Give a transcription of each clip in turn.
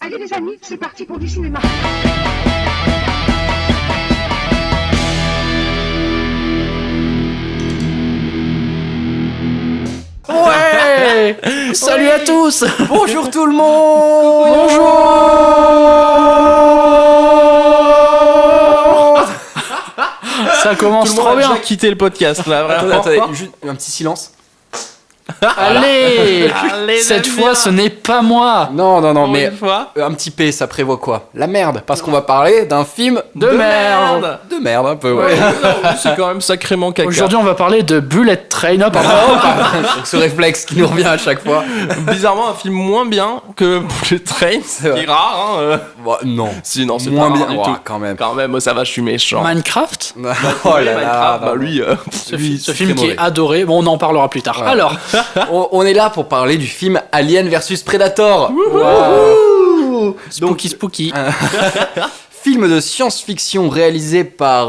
Allez les amis, c'est parti pour du cinéma. Ouais. Salut à tous. Bonjour tout le monde. Bonjour. Ça commence Tout le trop monde a bien. déjà quitté le podcast là. Attendez, juste un petit silence. Allez, cette fois, ce n'est pas moi. Non, mais une fois. un petit P, ça prévoit quoi? La merde, parce qu'on va parler d'un film De merde. De merde, un peu, ouais. C'est quand même sacrément caca. Aujourd'hui, on va parler de Bullet Train. Oh, pardon. Donc ce réflexe qui nous revient à chaque fois. Bizarrement, un film moins bien que Bullet Train, C'est vrai. qui est rare. Hein. Bon, non. Si, non, c'est Moins pas bien, rare du ouais, tout. quand même. Quand même, ça va, je suis méchant. Minecraft, Oh là Minecraft, là, bah lui, ce c'est film très qui est mauvais. adoré. Bon, on en parlera plus tard. Ouais. Alors, on est là pour parler du film Alien vs Predator. spooky. Film de science-fiction réalisé par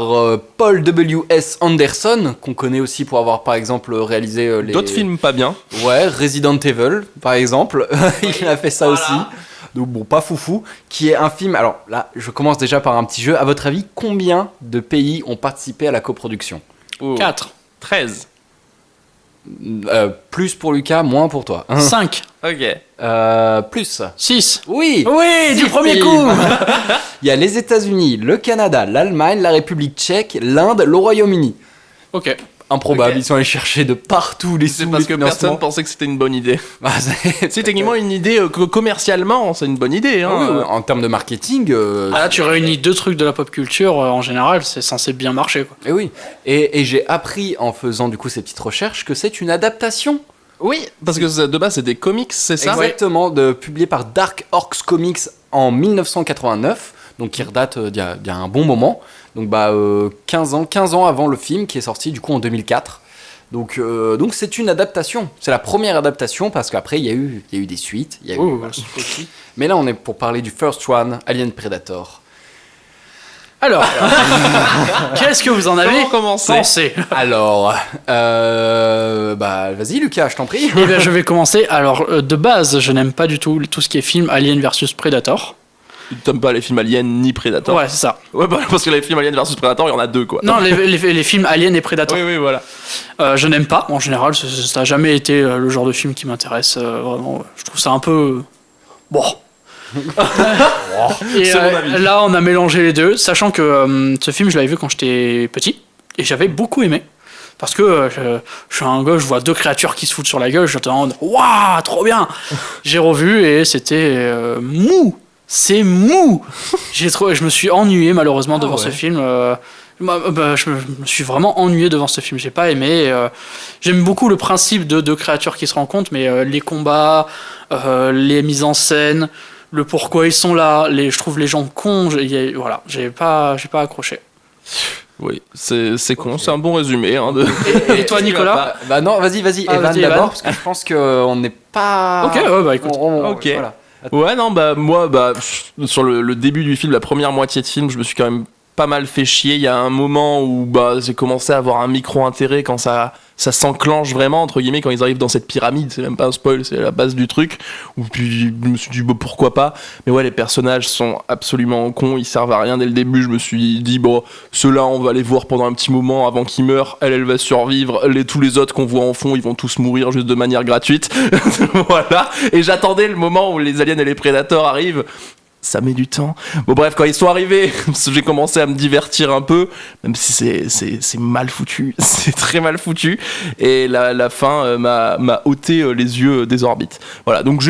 Paul W.S. Anderson, qu'on connaît aussi pour avoir par exemple réalisé les... d'autres films pas bien. Ouais, Resident Evil par exemple, il a fait ça aussi. Donc bon, pas foufou, qui est un film... Alors là, je commence déjà par un petit jeu. À votre avis, combien de pays ont participé à la coproduction? 4, 13. Plus pour Lucas, moins pour toi. 5, Ok. Plus. 6. Oui. Oui, du Six premier films. coup. Il y a les États-Unis, le Canada, l'Allemagne, la République tchèque, l'Inde, le Royaume-Uni. Ok. Improbable, Ok. ils sont allés chercher de partout les C'est sous, parce les que financements. personne pensait que c'était une bonne idée. Bah, C'est techniquement une idée que commercialement, c'est une bonne idée. Ah Hein. oui, oui, en termes de marketing, Ah, là, tu réunis deux trucs de la pop culture, en général, c'est censé bien marcher, quoi. et oui. Et j'ai appris en faisant du coup ces petites recherches que c'est une adaptation. Oui, parce que de base, c'est des comics, c'est ça? Exactement, publié par Dark Horse Comics en 1989, donc qui redate d'il y a un bon moment. Donc 15 ans avant le film qui est sorti du coup en 2004. Donc c'est une adaptation. C'est la première adaptation parce qu'après il y a eu des suites. Il y a eu, Oh, voilà. spooky. Mais là on est pour parler du first one, Alien Predator. Alors, qu'est-ce que vous en avez Comment commencer? pensé? Alors, vas-y Lucas, je t'en prie. Eh bien, je vais commencer. Alors, de base, je n'aime pas du tout ce qui est film Alien versus Predator. T'aimes pas les films Alien ni Predator? Ouais, c'est ça. Ouais, bah, parce que les films Alien versus Predator, il y en a deux, quoi. Non, les films Alien et Predator. Oui, voilà. Je n'aime pas. En général, ça n'a jamais été le genre de film qui m'intéresse. Vraiment, je trouve ça un peu... Bon. Et C'est mon avis. là, on a mélangé les deux, sachant que ce film, je l'avais vu quand j'étais petit, et j'avais beaucoup aimé. Parce que je suis un gars, je vois deux créatures qui se foutent sur la gueule, je me dis waouh, trop bien. J'ai revu et c'était mou. C'est mou. Je me suis ennuyé malheureusement devant ce film. Je me suis vraiment ennuyé devant ce film. J'ai pas aimé. J'aime beaucoup le principe de deux créatures qui se rencontrent, mais les combats, les mises en scène, le pourquoi ils sont là, je trouve les gens cons. Voilà, j'ai pas accroché. Oui, c'est con, c'est un bon résumé. Hein, Et toi, Nicolas? Bah non, vas-y, Ah, Evan vas-y, d'abord, Evan. parce que je pense qu'on n'est pas... Ok, ouais, bah écoute. Ok. Voilà. Ouais, non, bah moi, sur le début du film, la première moitié de film, je me suis quand même pas mal fait chier. Il y a un moment où j'ai commencé à avoir un micro-intérêt quand ça s'enclenche vraiment, entre guillemets, quand ils arrivent dans cette pyramide. C'est même pas un spoil, c'est la base du truc. Ou puis je me suis dit, pourquoi pas. Mais ouais, les personnages sont absolument cons, ils servent à rien dès le début. Je me suis dit, ceux-là, on va les voir pendant un petit moment avant qu'ils meurent. Elle va survivre. Tous les autres qu'on voit en fond, ils vont tous mourir juste de manière gratuite. Voilà. Et j'attendais le moment où les aliens et les prédateurs arrivent. Ça met du temps. Bon bref, quand ils sont arrivés, j'ai commencé à me divertir un peu, même si c'est mal foutu, c'est très mal foutu. Et la fin m'a ôté les yeux des orbites. Voilà, donc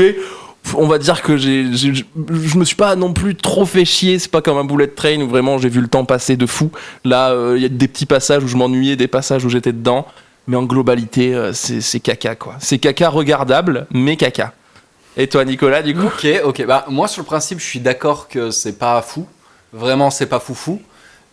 on va dire que je me suis pas non plus trop fait chier. C'est pas comme un Bullet Train où vraiment j'ai vu le temps passer de fou. Là, il y a des petits passages où je m'ennuyais, des passages où j'étais dedans. Mais en globalité, c'est caca quoi. C'est caca regardable, mais caca. Et toi, Nicolas, du coup? Ok. Bah, moi, sur le principe, je suis d'accord que c'est pas fou. Vraiment, c'est pas foufou.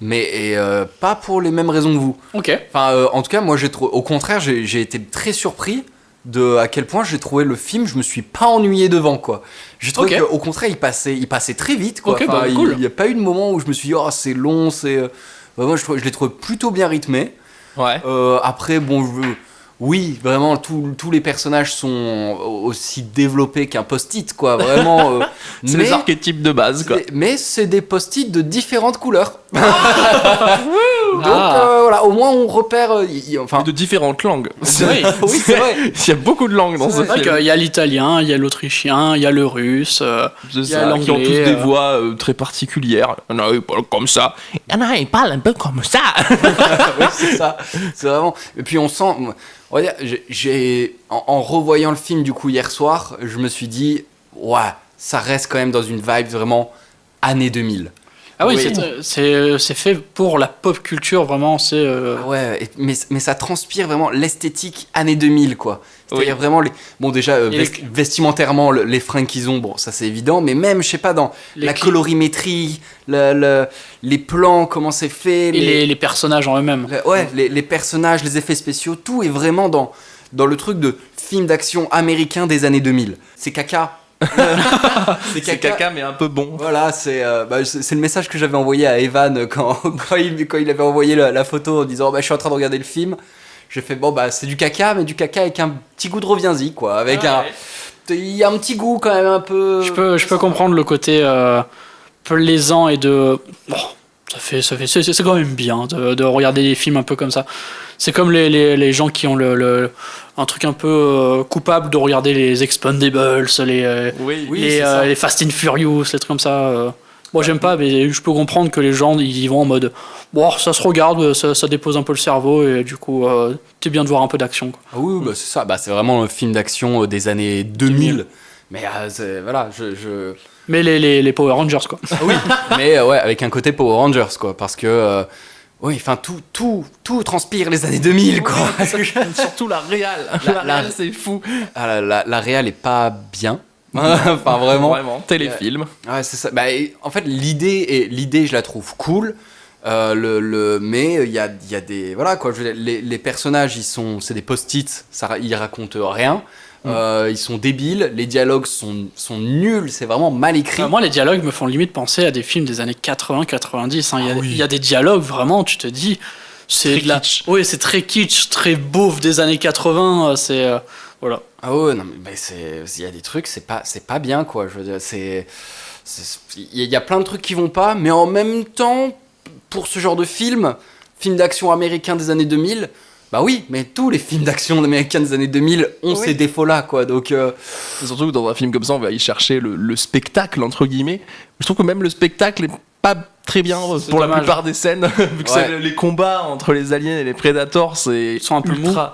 Mais pas pour les mêmes raisons que vous. Ok. Enfin, en tout cas, moi, au contraire, j'ai été très surpris de à quel point j'ai trouvé le film. Je me suis pas ennuyé devant, quoi. J'ai trouvé qu'au contraire, il passait très vite, quoi. Ok, Enfin, cool. Il y a pas eu de moment où je me suis dit, oh, c'est long, c'est. Moi, je l'ai trouvé plutôt bien rythmé. Ouais. Après, bon, Oui, vraiment, tous les personnages sont aussi développés qu'un post-it, quoi. Vraiment. C'est mais, les archétypes de base, quoi. mais c'est des post-it de différentes couleurs. Donc Ah. voilà, au moins on repère. Enfin, Et de différentes langues. Oui. oui, c'est vrai. Il y a beaucoup de langues dans ce C'est vrai film. qu'il y a l'italien, il y a l'autrichien, il y a le russe. C'est il y a ça, qui ont tous l'anglais, des voix très particulières. Il y en a, ils parlent comme ça. Il y en a, ils parlent un peu comme ça. Oui, c'est ça. C'est vraiment. Et puis on sent. On va dire, en revoyant le film du coup hier soir, je me suis dit, ouais, ça reste quand même dans une vibe vraiment année 2000. Ah oui, Oui. c'est fait pour la pop culture, vraiment. C'est Ouais, mais ça transpire vraiment l'esthétique année 2000, quoi. C'est-à-dire Oui. vraiment bon déjà Et vestimentairement les fringues qu'ils ont, bon ça c'est évident, mais même je sais pas dans Les la clips. colorimétrie, les plans, comment c'est fait, et les personnages en eux-mêmes. les personnages, les effets spéciaux, tout est vraiment dans le truc de film d'action américain des années 2000. C'est caca. C'est caca, mais un peu bon. Voilà, c'est le message que j'avais envoyé à Evan quand il avait envoyé la photo en disant je suis en train de regarder le film. J'ai fait c'est du caca, mais du caca avec un petit goût de reviens-y, quoi. Avec il y a un petit goût quand même un peu. Je peux comprendre le côté plaisant et de. Bon, c'est quand même bien de regarder des films un peu comme ça. C'est comme les gens qui ont un truc un peu coupable de regarder les Expendables, Oui, c'est ça. les Fast and Furious, les trucs comme ça. Moi j'aime pas, mais je peux comprendre que les gens ils y vont en mode bon, ça se regarde, ça dépose un peu le cerveau et du coup c'est bien de voir un peu d'action, quoi. Ah oui, c'est ça. C'est vraiment un film d'action des années 2000. Mais voilà, Mais les Power Rangers, quoi. oui. Mais ouais, avec un côté Power Rangers, quoi, parce que oui, enfin tout transpire les années 2000, quoi. Surtout la réal. La- La réal, c'est fou. Ah, la réal est pas bien. Enfin vraiment. Vraiment, téléfilm. Ouais, c'est ça. En fait, l'idée, je la trouve cool. Mais il y a des voilà quoi. Je veux dire, les personnages, c'est des post-it. Ils racontent rien. Ils sont débiles. Les dialogues sont nuls. C'est vraiment mal écrit. Moi, les dialogues me font limite penser à des films des années 80-90. Hein. Ah oui. Il y a des dialogues, vraiment, tu te dis. C'est Très de la... kitsch. Oui, c'est très kitsch, très beauf des années 80. Voilà. Ah ouais, non, mais il y a des trucs, c'est pas bien, quoi. Je veux dire, il y a plein de trucs qui vont pas, mais en même temps, pour ce genre de film d'action américain des années 2000, bah oui, mais tous les films d'action américains des années 2000 ont ces défauts-là, quoi. Donc, Surtout que dans un film comme ça, on va y chercher le spectacle, entre guillemets. Je trouve que même le spectacle est pas très bien pour la dommage. plupart des scènes, vu que Ouais. les combats entre les aliens et les prédateurs, Ils sont un peu ultra...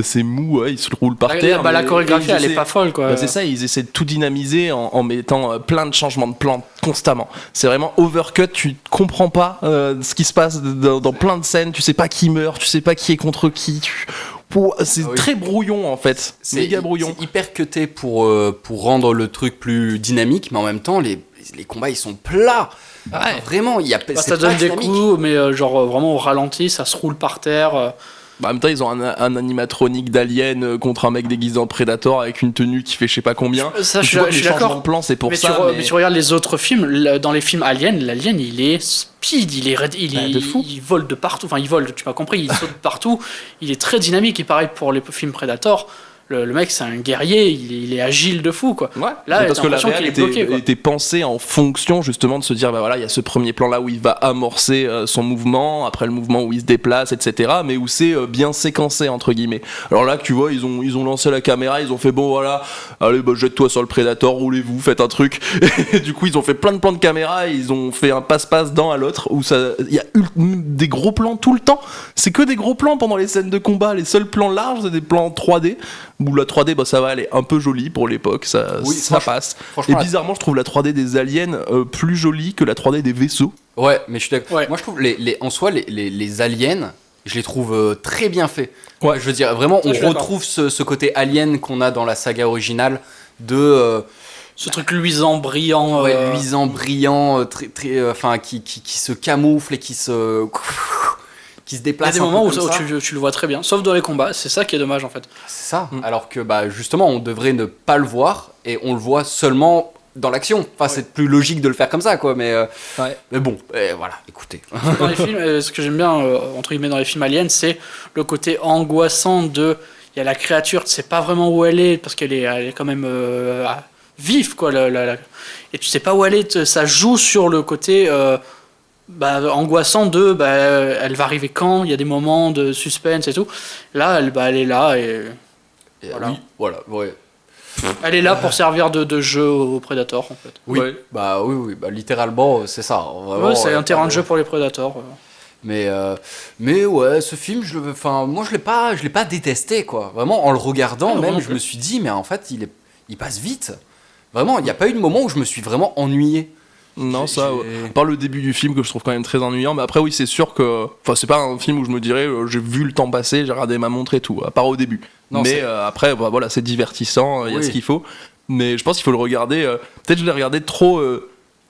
c'est mou, ouais, ils se roulent par terre. La mais chorégraphie, ils elle est essaient- pas folle, quoi. C'est ça, ils essaient de tout dynamiser en mettant plein de changements de plan constamment. C'est vraiment overcut, tu comprends pas ce qui se passe dans plein de scènes, tu sais pas qui meurt, tu sais pas qui est contre qui. C'est Ah oui. très brouillon en fait, méga brouillon. C'est hyper cuté pour rendre le truc plus dynamique, mais en même temps, les combats, ils sont plats. Ouais. Enfin, vraiment, Bah, c'est ça pas donne des dynamique. coups, mais vraiment au ralenti, ça se roule par terre. Bah, en même temps, ils ont un animatronique d'alien contre un mec déguisé en Predator avec une tenue qui fait je sais pas combien. Ça, Tu je vois que suis les changements d'accord. de plan, c'est pour mais, ça. mais tu regardes les autres films, dans les films Alien, l'alien il est speed, il est, de fou. il vole de partout, enfin il vole, tu m'as compris, il saute partout, il est très dynamique et pareil pour les films Predator, le mec c'est un guerrier, il est agile de fou, quoi. Ouais, Là, mais parce t'as que la l'impression réal qu'il est était, bloqué, quoi. était pensée en fonction justement de se dire bah voilà, il y a ce premier plan là où il va amorcer son mouvement, après le mouvement où il se déplace, etc. Mais où c'est bien séquencé entre guillemets. Alors là, tu vois, ils ont lancé la caméra, ils ont fait bon voilà, allez bah jette-toi sur le Predator, roulez-vous, faites un truc. Et du coup, ils ont fait plein de plans de caméra, et ils ont fait un passe-passe d'un à l'autre où il y a des gros plans tout le temps. C'est que des gros plans pendant les scènes de combat. Les seuls plans larges, c'est des plans 3D. Où la 3D, bah ça va, elle est un peu jolie pour l'époque, ça passe. Et Franchement, bizarrement, je trouve la 3D des aliens plus jolie que la 3D des vaisseaux. ouais, mais je suis d'accord. Ouais. Moi, je trouve en soi, les aliens, je les trouve très bien faits. Ouais. Je veux dire, vraiment, Ça, on je suis d'accord. retrouve ce côté alien qu'on a dans la saga originale de Ce truc luisant, brillant. luisant, brillant, très, très, enfin, qui se camoufle et qui se Il y a déplace. des un peu moments où comme ça. tu le vois très bien, sauf dans les combats, c'est ça qui est dommage en fait. C'est ça. Alors que justement, on devrait ne pas le voir et on le voit seulement dans l'action. Enfin, c'est plus logique de le faire comme ça, quoi. Mais bon, voilà, écoutez. Dans les films, ce que j'aime bien, entre guillemets, dans les films aliens, c'est le côté angoissant de. Il y a la créature, tu sais pas vraiment où elle est, parce qu'elle est quand même vive, quoi. Et tu sais pas où elle est, ça joue sur le côté angoissant de. Elle va arriver quand, il y a des moments de suspense et tout. Là, elle est là et. Voilà. Oui, voilà, ouais. Elle est là pour servir de jeu aux Predators, en fait. Oui, Ouais. oui, littéralement, c'est ça. Vraiment, Ouais, c'est un terrain de jeu pour les Predators. Mais ouais, ce film, moi je l'ai pas détesté, quoi. Vraiment, en le regardant, Ah, même, moi non je plus. me suis dit, mais en fait, il passe vite. Vraiment, il n'y a pas eu de moment où je me suis vraiment ennuyé. Non, J'ai- ça, j'ai- par le début du film que je trouve quand même très ennuyant, mais après, oui, c'est sûr que. Enfin, c'est pas un film où je me dirais, j'ai vu le temps passer, j'ai regardé ma montre et tout, à part au début. Non, mais c'est- après, voilà, c'est divertissant, il y a Oui. ce qu'il faut. Mais je pense qu'il faut le regarder. Peut-être que je l'ai regardé trop.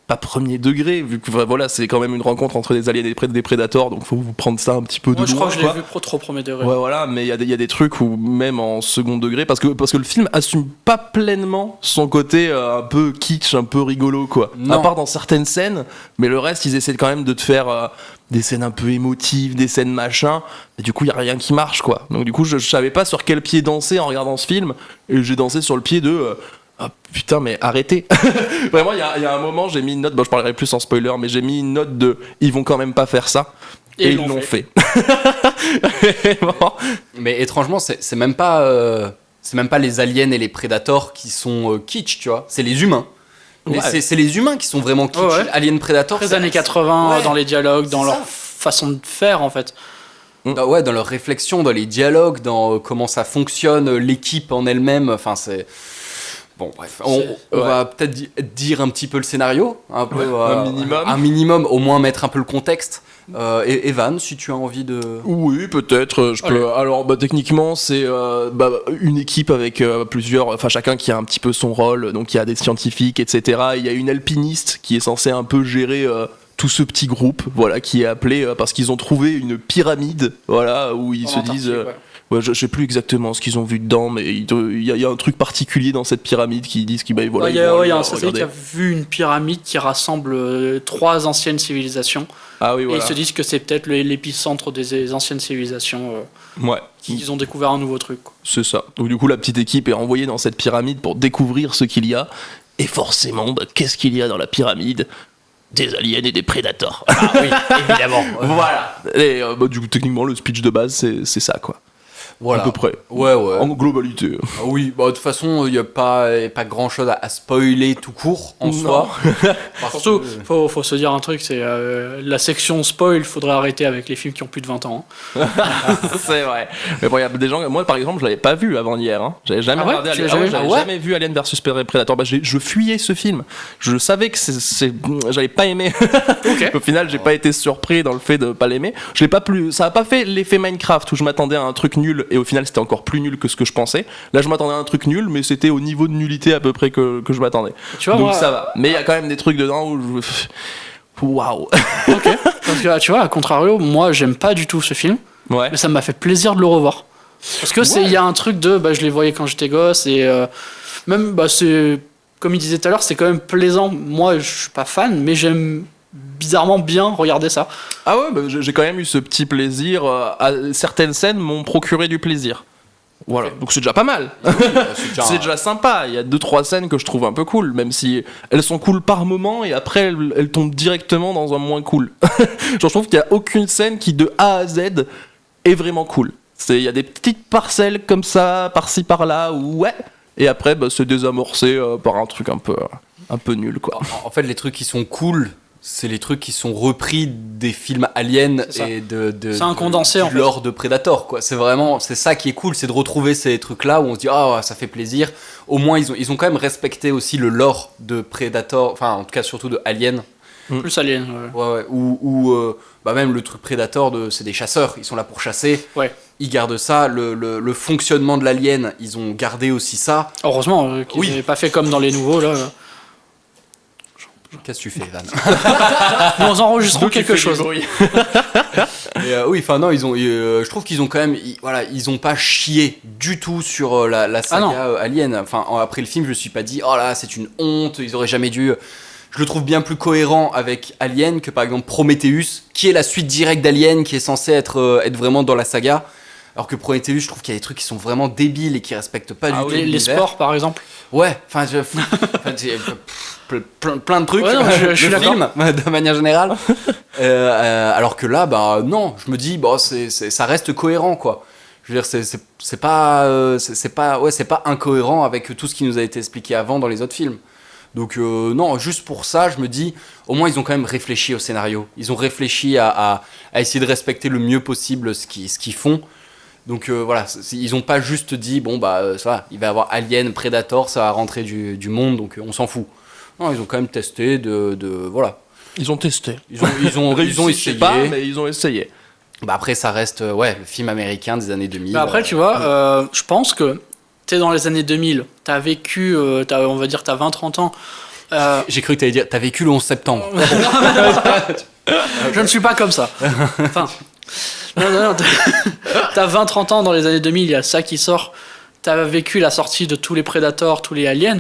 Pas premier degré, vu que voilà, c'est quand même une rencontre entre des aliens et des prédateurs, donc faut vous prendre ça un petit peu de Moi, je crois loin, que je l'ai quoi. vu trop premier degré. Ouais, voilà, mais il y a des trucs où même en second degré, parce que le film assume pas pleinement son côté un peu kitsch, un peu rigolo, quoi. Non. À part dans certaines scènes, mais le reste, ils essaient quand même de te faire des scènes un peu émotives, des scènes machin, et du coup, il y a rien qui marche, quoi. Donc du coup, je savais pas sur quel pied danser en regardant ce film, et j'ai dansé sur le pied de... Ah putain, mais arrêtez! Vraiment, il y a un moment, j'ai mis une note, bon, je parlerai plus sans spoiler, mais j'ai mis une note de ils vont quand même pas faire ça. Et ils l'ont fait. Vraiment. Mais étrangement, c'est même pas les aliens et les prédateurs qui sont kitsch, tu vois. C'est les humains. Mais Ouais. c'est les humains qui sont vraiment kitsch. Ouais. Alien Predator, Très c'est années 80 Ouais. dans les dialogues, dans C'est leur ça. façon de faire, en fait. dans leur réflexion, dans les dialogues, dans comment ça fonctionne, l'équipe en elle-même. Enfin, c'est. Bon, bref, on ouais. va peut-être dire un petit peu le scénario, un peu, un minimum. un minimum, au moins mettre un peu le contexte. Et Evan, si tu as envie de. Oui, peut-être. Je peux. Alors, techniquement, c'est une équipe avec plusieurs, enfin chacun qui a un petit peu son rôle. Donc, il y a des scientifiques, etc. Il y a une alpiniste qui est censée un peu gérer tout ce petit groupe, voilà, qui est appelé parce qu'ils ont trouvé une pyramide, voilà, où ils En se disent. Antarctique, ouais. Ouais, je sais plus exactement ce qu'ils ont vu dedans, mais il y a un truc particulier dans cette pyramide qui disent qu'ils voilà. Ouais, il y ils vont a aller un regarder. satellite qui a vu une pyramide qui rassemble 3 anciennes civilisations. Ah oui, Et voilà. ils se disent que c'est peut-être l'épicentre des anciennes civilisations Ouais. qu'ils ont découvert un nouveau truc, quoi. C'est ça. Donc du coup, la petite équipe est envoyée dans cette pyramide pour découvrir ce qu'il y a. Et forcément, qu'est-ce qu'il y a dans la pyramide? Des aliens et des prédateurs. Ah oui, évidemment. Voilà. Et du coup, techniquement, le speech de base, c'est ça, quoi. Voilà. À peu près. Ouais. En globalité. Ah oui, de toute façon, il n'y a pas grand chose à spoiler tout court en Non. soi. Parce Surtout, que- faut se dire un truc, c'est la section spoil, faudrait arrêter avec les films qui ont plus de 20 ans. C'est vrai. Mais bon, il y a des gens. Moi, par exemple, je l'avais pas vu avant hier. Hein. J'avais jamais Ah ouais regardé Tu l'as Alien. jamais vu J'avais Ah ouais jamais vu Alien vs Predator. Je fuyais ce film. Je savais que j'avais pas aimé. Ok. Au final, j'ai pas été surpris dans le fait de pas l'aimer. Je l'ai pas plus. Ça a pas fait l'effet Minecraft où je m'attendais à un truc nul et au final c'était encore plus nul que ce que je pensais. Là, je m'attendais à un truc nul, mais c'était au niveau de nullité à peu près que je m'attendais. Tu vois, Donc moi, ça va. Mais il y a quand même des trucs dedans où je. Waouh. Ok. Parce que tu vois, à contrario, moi j'aime pas du tout ce film, Ouais. mais ça m'a fait plaisir de le revoir. Parce que il y a un truc de, je les voyais quand j'étais gosse et même, c'est comme il disait tout à l'heure, c'est quand même plaisant. Moi, je suis pas fan, mais j'aime bizarrement bien regarder ça. Ah ouais, j'ai quand même eu ce petit plaisir. Certaines scènes m'ont procuré du plaisir. Voilà, donc c'est déjà pas mal. C'est déjà sympa. Il y a 2-3 scènes que je trouve un peu cool, même si elles sont cool par moment et après elles tombent directement dans un moins cool. Genre, je trouve qu'il n'y a aucune scène qui de A à Z est vraiment cool. Il y a des petites parcelles comme ça, par-ci par-là, ouais. Et après, se désamorcer par un truc un peu nul, quoi. En fait, les trucs qui sont cool, c'est les trucs qui sont repris des films aliens C'est ça. et C'est un condensé, du en fait. lore de Predator, quoi. C'est ça qui est cool, c'est de retrouver ces trucs-là où on se dit ah ça fait plaisir. Au moins ils ont quand même respecté aussi le lore de Predator, enfin en tout cas surtout de Alien. Plus Alien. Ouais. Ouais. Ou même le truc Predator c'est des chasseurs, ils sont là pour chasser. Ouais. Ils gardent ça, le fonctionnement de l'alien, ils ont gardé aussi ça. Heureusement qu'ils Oui. n'avaient pas fait comme dans les nouveaux là. Qu'est-ce que tu fais, Van? Nous enregistrons Donc, il quelque fait du chose. bruit. Et, oui, enfin non, je trouve qu'ils ont quand même, ils ont pas chié du tout sur la saga Alien. Enfin, après le film, je me suis pas dit, oh là, c'est une honte, ils auraient jamais dû. Je le trouve bien plus cohérent avec Alien que par exemple Prometheus, qui est la suite directe d'Alien, qui est censé être vraiment dans la saga. Alors que Prometheus, je trouve qu'il y a des trucs qui sont vraiment débiles et qui respectent pas du tout les l'univers. sports, par exemple. Ouais, enfin, plein de trucs. Ouais, non, je suis le d'accord. film, de manière générale. Alors que là, bah non, je me dis, bon, ça reste cohérent, quoi. Je veux dire, c'est pas incohérent avec tout ce qui nous a été expliqué avant dans les autres films. Donc non, juste pour ça, je me dis, au moins ils ont quand même réfléchi au scénario. Ils ont réfléchi à essayer de respecter le mieux possible ce qu'ils font. Donc voilà, ils ont pas juste dit, bon bah ça va, il va y avoir Alien, Predator, ça va rentrer du monde, donc on s'en fout. Non, ils ont quand même testé voilà. Ils ont testé. Ils ont Réussi, je sais essayé. pas, mais ils ont essayé. Bah après ça reste le film américain des années 2000. Mais après, tu vois, je pense que t'es dans les années 2000, t'as vécu, on va dire, t'as 20-30 ans. J'ai cru que t'allais dire, t'as vécu le 11 septembre. Je ne suis pas comme ça. Enfin, non, t'as 20-30 ans dans les années 2000, il y a ça qui sort. T'as vécu la sortie de tous les Predators, tous les Aliens.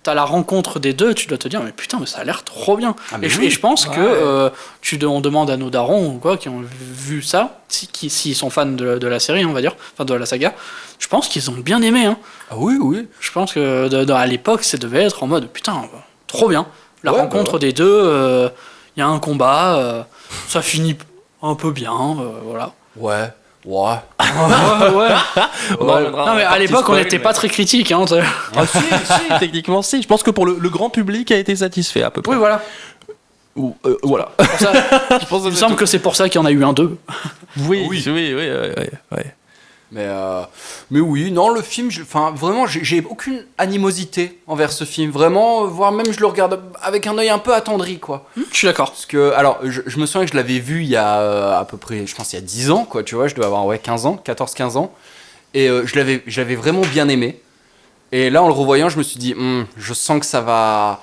T'as la rencontre des deux, tu dois te dire, mais putain, mais ça a l'air trop bien. Ah, mais et, oui. je pense que on demande à nos darons ou quoi, qui ont vu ça, s'ils sont fans de la série, on va dire, enfin de la saga, je pense qu'ils ont bien aimé. Hein. Ah oui, oui. Je pense que à l'époque, ça devait être en mode, putain, trop bien. La Ouais, rencontre des deux, il y a un combat, ça finit un peu bien, voilà. Ouais. Ouais. On en reviendra Non mais en à partie l'époque on spoil, n'était mais- pas très critique hein. Ah si, techniquement si. Je pense que pour le grand public a été satisfait à peu près. Oui voilà. Ou, voilà. Pour ça, Je pense il me semble que c'est pour ça qu'il y en a eu un 2. oui. Mais oui, non, le film, vraiment, j'ai aucune animosité envers ce film. Vraiment, voire même je le regarde avec un œil un peu attendri, quoi. Je suis d'accord. Parce que, alors, je me souviens que je l'avais vu il y a à peu près, je pense, il y a 10 ans, quoi, tu vois, je dois avoir 15 ans, 14-15 ans. Et je l'avais vraiment bien aimé. Et là, en le revoyant, je me suis dit, je sens que ça va.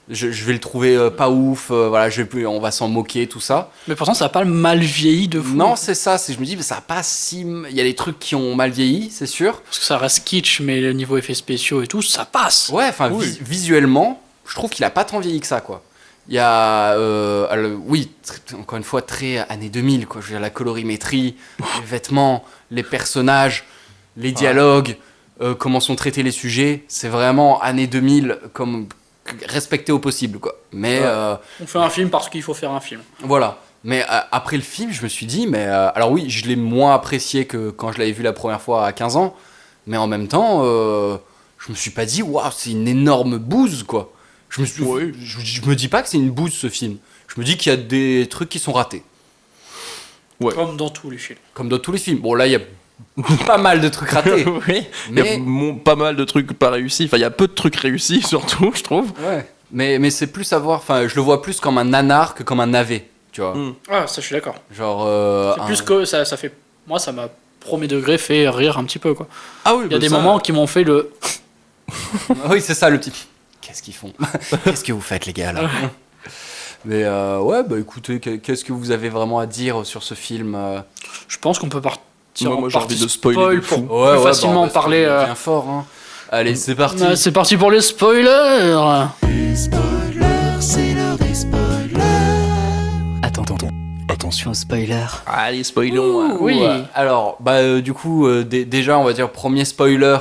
Je vais le trouver pas ouf, voilà, on va s'en moquer, tout ça. Mais pourtant ça a pas mal vieilli de fou. Non, c'est ça, je me dis, mais ça a pas si. Il y a des trucs qui ont mal vieilli, c'est sûr. Parce que ça reste kitsch, mais le niveau effets spéciaux et tout, ça passe. Ouais, enfin, Oui. visuellement, je trouve qu'il a pas tant vieilli que ça, quoi. Il y a, oui, encore une fois, très années 2000, quoi. Je veux dire, la colorimétrie, les vêtements, les personnages, les dialogues, comment sont traités les sujets, c'est vraiment années 2000, comme respecté au possible, quoi. Mais On fait un film parce qu'il faut faire un film. voilà. Mais après le film, je me suis dit, mais alors oui, je l'ai moins apprécié que quand je l'avais vu la première fois à 15 ans, mais en même temps, je me suis pas dit, waouh, c'est une énorme bouse, quoi. Je me dis pas que c'est une bouse, ce film. Je me dis qu'il y a des trucs qui sont ratés. Ouais. Comme dans tous les films. Comme dans tous les films. Bon, là, il y a pas mal de trucs ratés. Oui. Il y Mais- a pas mal de trucs pas réussis. Enfin, il y a peu de trucs réussis, surtout, je trouve. Ouais. Mais c'est plus à voir, enfin, je le vois plus comme un nanar que comme un navet, tu vois. Ah, ça je suis d'accord. Genre. C'est plus que ça fait. Moi, ça m'a premier degré fait rire un petit peu quoi. Ah oui, Il y a des moments qui m'ont fait le. Oui, c'est ça le petit. Qu'est-ce qu'ils font? Qu'est-ce que vous faites, les gars, là? Mais ouais, bah écoutez, qu'est-ce que vous avez vraiment à dire sur ce film? Je pense qu'on peut partir. Moi, en j'ai envie partie de spoiler de pour fou. plus facilement bah, parler. Bien fort, hein. Allez, c'est parti. C'est parti pour les spoilers. Attention spoiler. Allez, spoilons. hein. Oui. Alors, bah du coup, déjà, on va dire premier spoiler.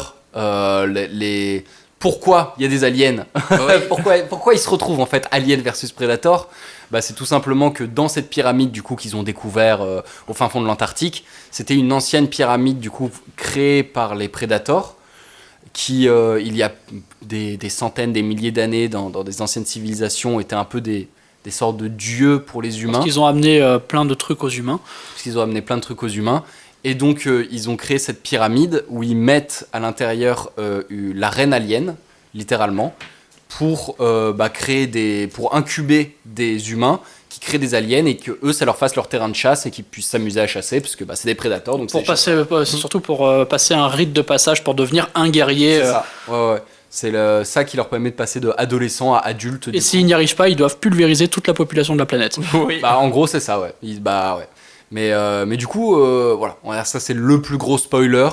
Pourquoi il y a des aliens? Pourquoi ils se retrouvent en fait Alien versus Predator? Bah, c'est tout simplement que dans cette pyramide du coup qu'ils ont découvert au fin fond de l'Antarctique, c'était une ancienne pyramide du coup créée par les Predators qui il y a des centaines, des milliers d'années dans des anciennes civilisations étaient un peu des sortes de dieux pour les humains. Parce qu'ils ont amené plein de trucs aux humains. Parce qu'ils ont amené plein de trucs aux humains. Et donc, ils ont créé cette pyramide où ils mettent à l'intérieur la reine alien, littéralement, pour pour incuber des humains qui créent des aliens et que eux, ça leur fasse leur terrain de chasse et qu'ils puissent s'amuser à chasser, parce que c'est des prédateurs. Donc Pour c'est passer, c'est surtout pour passer un rite de passage pour devenir un guerrier. C'est ça. Ouais. C'est ça qui leur permet de passer de adolescent à adulte. Et s'ils n'y arrivent pas, ils doivent pulvériser toute la population de la planète. Oui. Bah, en gros, c'est ça, ouais. Ouais. Mais du coup, voilà, on va dire ça, c'est le plus gros spoiler.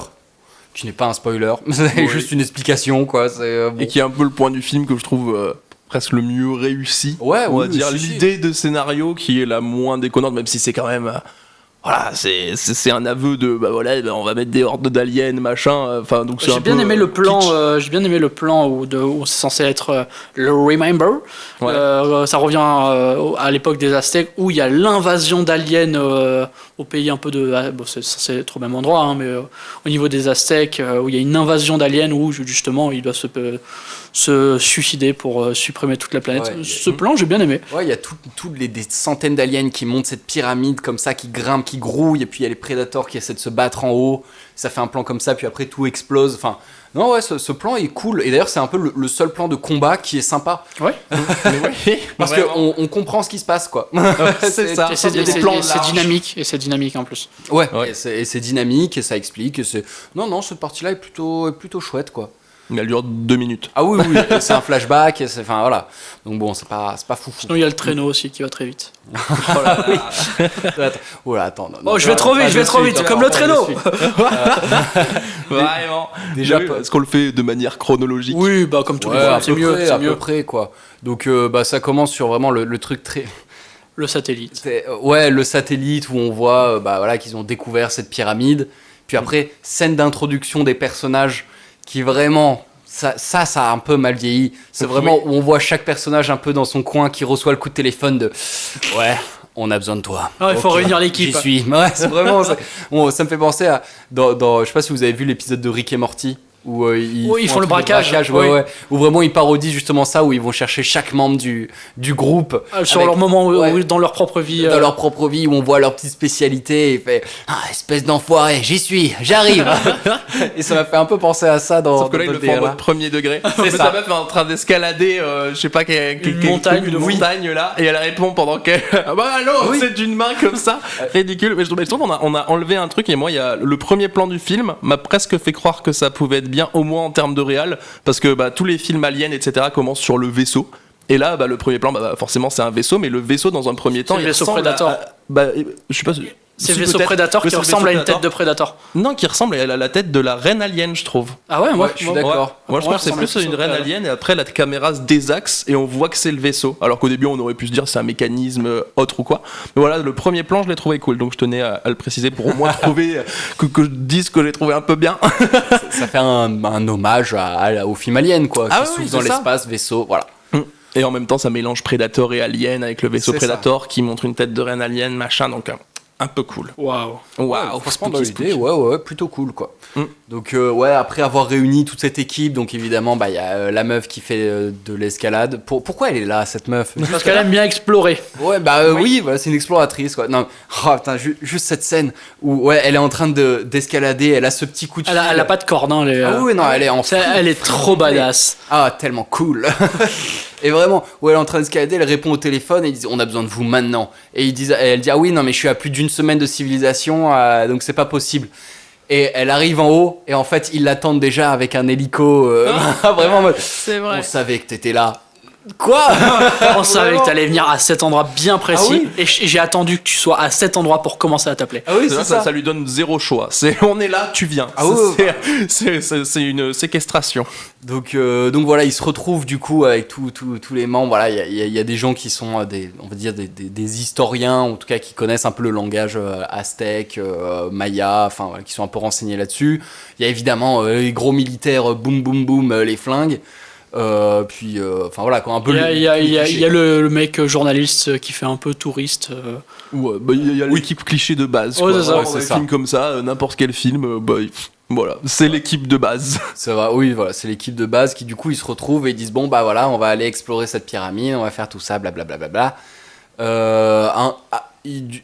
Qui n'est pas un spoiler, c'est Oui. juste une explication, quoi. Bon. Et qui est un peu le point du film que je trouve presque le mieux réussi. Ouais, on va oui, dire si, si. l'idée de scénario qui est la moins déconnante, même si c'est quand même. Voilà, c'est un aveu de bah voilà, on va mettre des hordes d'aliens, machin. Enfin, donc c'est J'ai un bien peu, aimé le plan. kitsch. J'ai bien aimé le plan où c'est censé être le Remember. Ouais. Ça revient à l'époque des Aztèques où il y a l'invasion d'aliens au pays un peu de. Bon, c'est censé être au même endroit, hein, mais au niveau des Aztèques où il y a une invasion d'aliens où justement il doit se suicider pour supprimer toute la planète. Ouais, Ce plan, j'ai bien aimé. Ouais, il y a des centaines d'aliens qui montent cette pyramide comme ça, qui grimpent, qui grouillent, et puis il y a les prédateurs qui essaient de se battre en haut. Ça fait un plan comme ça, puis après tout explose. Enfin, non, ouais, ce plan est cool. Et d'ailleurs, c'est un peu le seul plan de combat qui est sympa. Ouais. Parce Vraiment. qu'on comprend ce qui se passe, quoi. C'est ça. Et c'est Il y a des plans c'est larges. dynamique et c'est dynamique en plus. Ouais, Ouais. et c'est dynamique, et ça explique. Et c'est... Non, cette partie-là est plutôt chouette, quoi. Mais elle dure 2 minutes. Ah oui, et c'est un flashback, et c'est... Enfin, voilà. Donc bon, c'est pas fou. Sinon, il y a le traîneau aussi qui va très vite. Attends. Non, Oh, je vais trop vite, comme le traîneau. Vraiment. déjà, Est-ce qu'on le fait de manière chronologique? Oui, bah comme tous Ouais, les à films, c'est peu mieux, près, c'est à peu mieux. près, quoi. Donc, ça commence sur vraiment le truc très... Le satellite. Ouais, le satellite où on voit bah, voilà, qu'ils ont découvert cette pyramide. Puis après, scène d'introduction des personnages qui vraiment... Ça a un peu mal vieilli. C'est vraiment où on voit chaque personnage un peu dans son coin qui reçoit le coup de téléphone de... Ouais, on a besoin de toi. Ah, il faut Ok, réunir l'équipe. J'y suis. Ouais, c'est vraiment... Bon, ça me fait penser à... je sais pas si vous avez vu l'épisode de Rick et Morty. Où ils Oui, ils font un le truc de braquage, ouais, oui. ouais. Où vraiment ils parodient justement ça, où ils vont chercher chaque membre du groupe. Sur avec- leur moment, ouais. dans leur propre vie. Dans leur propre vie, où on voit leur petite spécialité, et fait espèce d'enfoiré, j'y suis, j'arrive. Et ça m'a fait un peu penser à ça dans. Sauf que là, dans il le le fait en DRA. mode premier degré. C'est ça. Sa meuf est en train d'escalader, je sais pas, Une montagne, une oui. montagne là, et elle répond pendant qu'elle. Ah bah allô, c'est d'une main comme ça. Ridicule. Mais je trouve qu'on a enlevé un truc, et moi, il y a le premier plan du film m'a presque fait croire que ça pouvait être bien, au moins en termes de réal, parce que bah, tous les films aliens, etc., commencent sur le vaisseau. Et là, bah, le premier plan, bah, forcément, c'est un vaisseau, mais le vaisseau, dans un premier temps, le il vaisseau ressemble Predator. bah, je sais pas. C'est si, le vaisseau peut-être. Predator Oui, qui c'est le ressemble à vaisseau une tête de Predator. Predator. Non, qui ressemble à la tête de la reine alien, je trouve. Ah ouais, moi, Ouais, je suis d'accord. Moi, je trouve que c'est ressemble plus à une reine alien, et après, la caméra se désaxe et on voit que c'est le vaisseau. Alors qu'au début, on aurait pu se dire c'est un mécanisme autre ou quoi. Mais voilà, le premier plan, je l'ai trouvé cool, donc je tenais à le préciser pour au moins trouver que je dise que j'ai trouvé un peu bien. Ça fait un hommage au film Alien, quoi. Ah qui oui, souffle c'est dans ça. l'espace, vaisseau, voilà. Et en même temps, ça mélange Predator et Alien avec le vaisseau C'est ça. Predator qui montre une tête de reine alien, machin, donc un peu cool. Waouh. Waouh, Franchement, spooky, dans spooky. l'idée, ouais, plutôt cool, quoi. Mm. Donc, ouais, après avoir réuni toute cette équipe, donc évidemment, bah, il y a la meuf qui fait de l'escalade. Pourquoi elle est là, cette meuf? Parce qu'elle aime bien explorer. Ouais, bah oui, voilà, c'est une exploratrice, quoi. Non, oh, putain, juste cette scène où, ouais, elle est en train d'escalader, elle a ce petit coup de fil. Elle a pas de corde, hein. Ah oui, non, elle est en Elle est trop badass. Ah, tellement cool. Et vraiment, où elle est en train d'escalader, elle répond au téléphone et ils disent on a besoin de vous maintenant. Et elle dit ah oui, non, mais je suis à plus d'une semaine de civilisation, donc c'est pas possible. Et elle arrive en haut et en fait, ils l'attendent déjà avec un hélico. Vraiment en mode C'est vrai. on savait que t'étais là. Quoi? On savait que t'allais venir à cet endroit bien précis. Ah oui. Et j'ai attendu que tu sois à cet endroit pour commencer à t'appeler. Ah oui, c'est ça. Ça lui donne zéro choix. On est là, tu viens. Ah oui, C'est une séquestration. Donc voilà, ils se retrouvent du coup avec tous les membres. Voilà, il y a des gens qui sont on va dire des historiens, en tout cas qui connaissent un peu le langage aztèque, maya, enfin voilà, qui sont un peu renseignés là-dessus. Il y a évidemment les gros militaires, boum boum boum, les flingues. Puis enfin voilà quoi, un peu. Il y a le mec journaliste qui fait un peu touriste. Ouais, bah, il y a l'équipe cliché de base. Ouais, quoi. c'est ça. Dans Ouais, c'est des ça. films comme ça, n'importe quel film, bah, voilà, c'est l'équipe de base. Ça va, oui, voilà, c'est l'équipe de base qui du coup ils se retrouvent et ils disent bon bah voilà, on va aller explorer cette pyramide, on va faire tout ça, blablabla.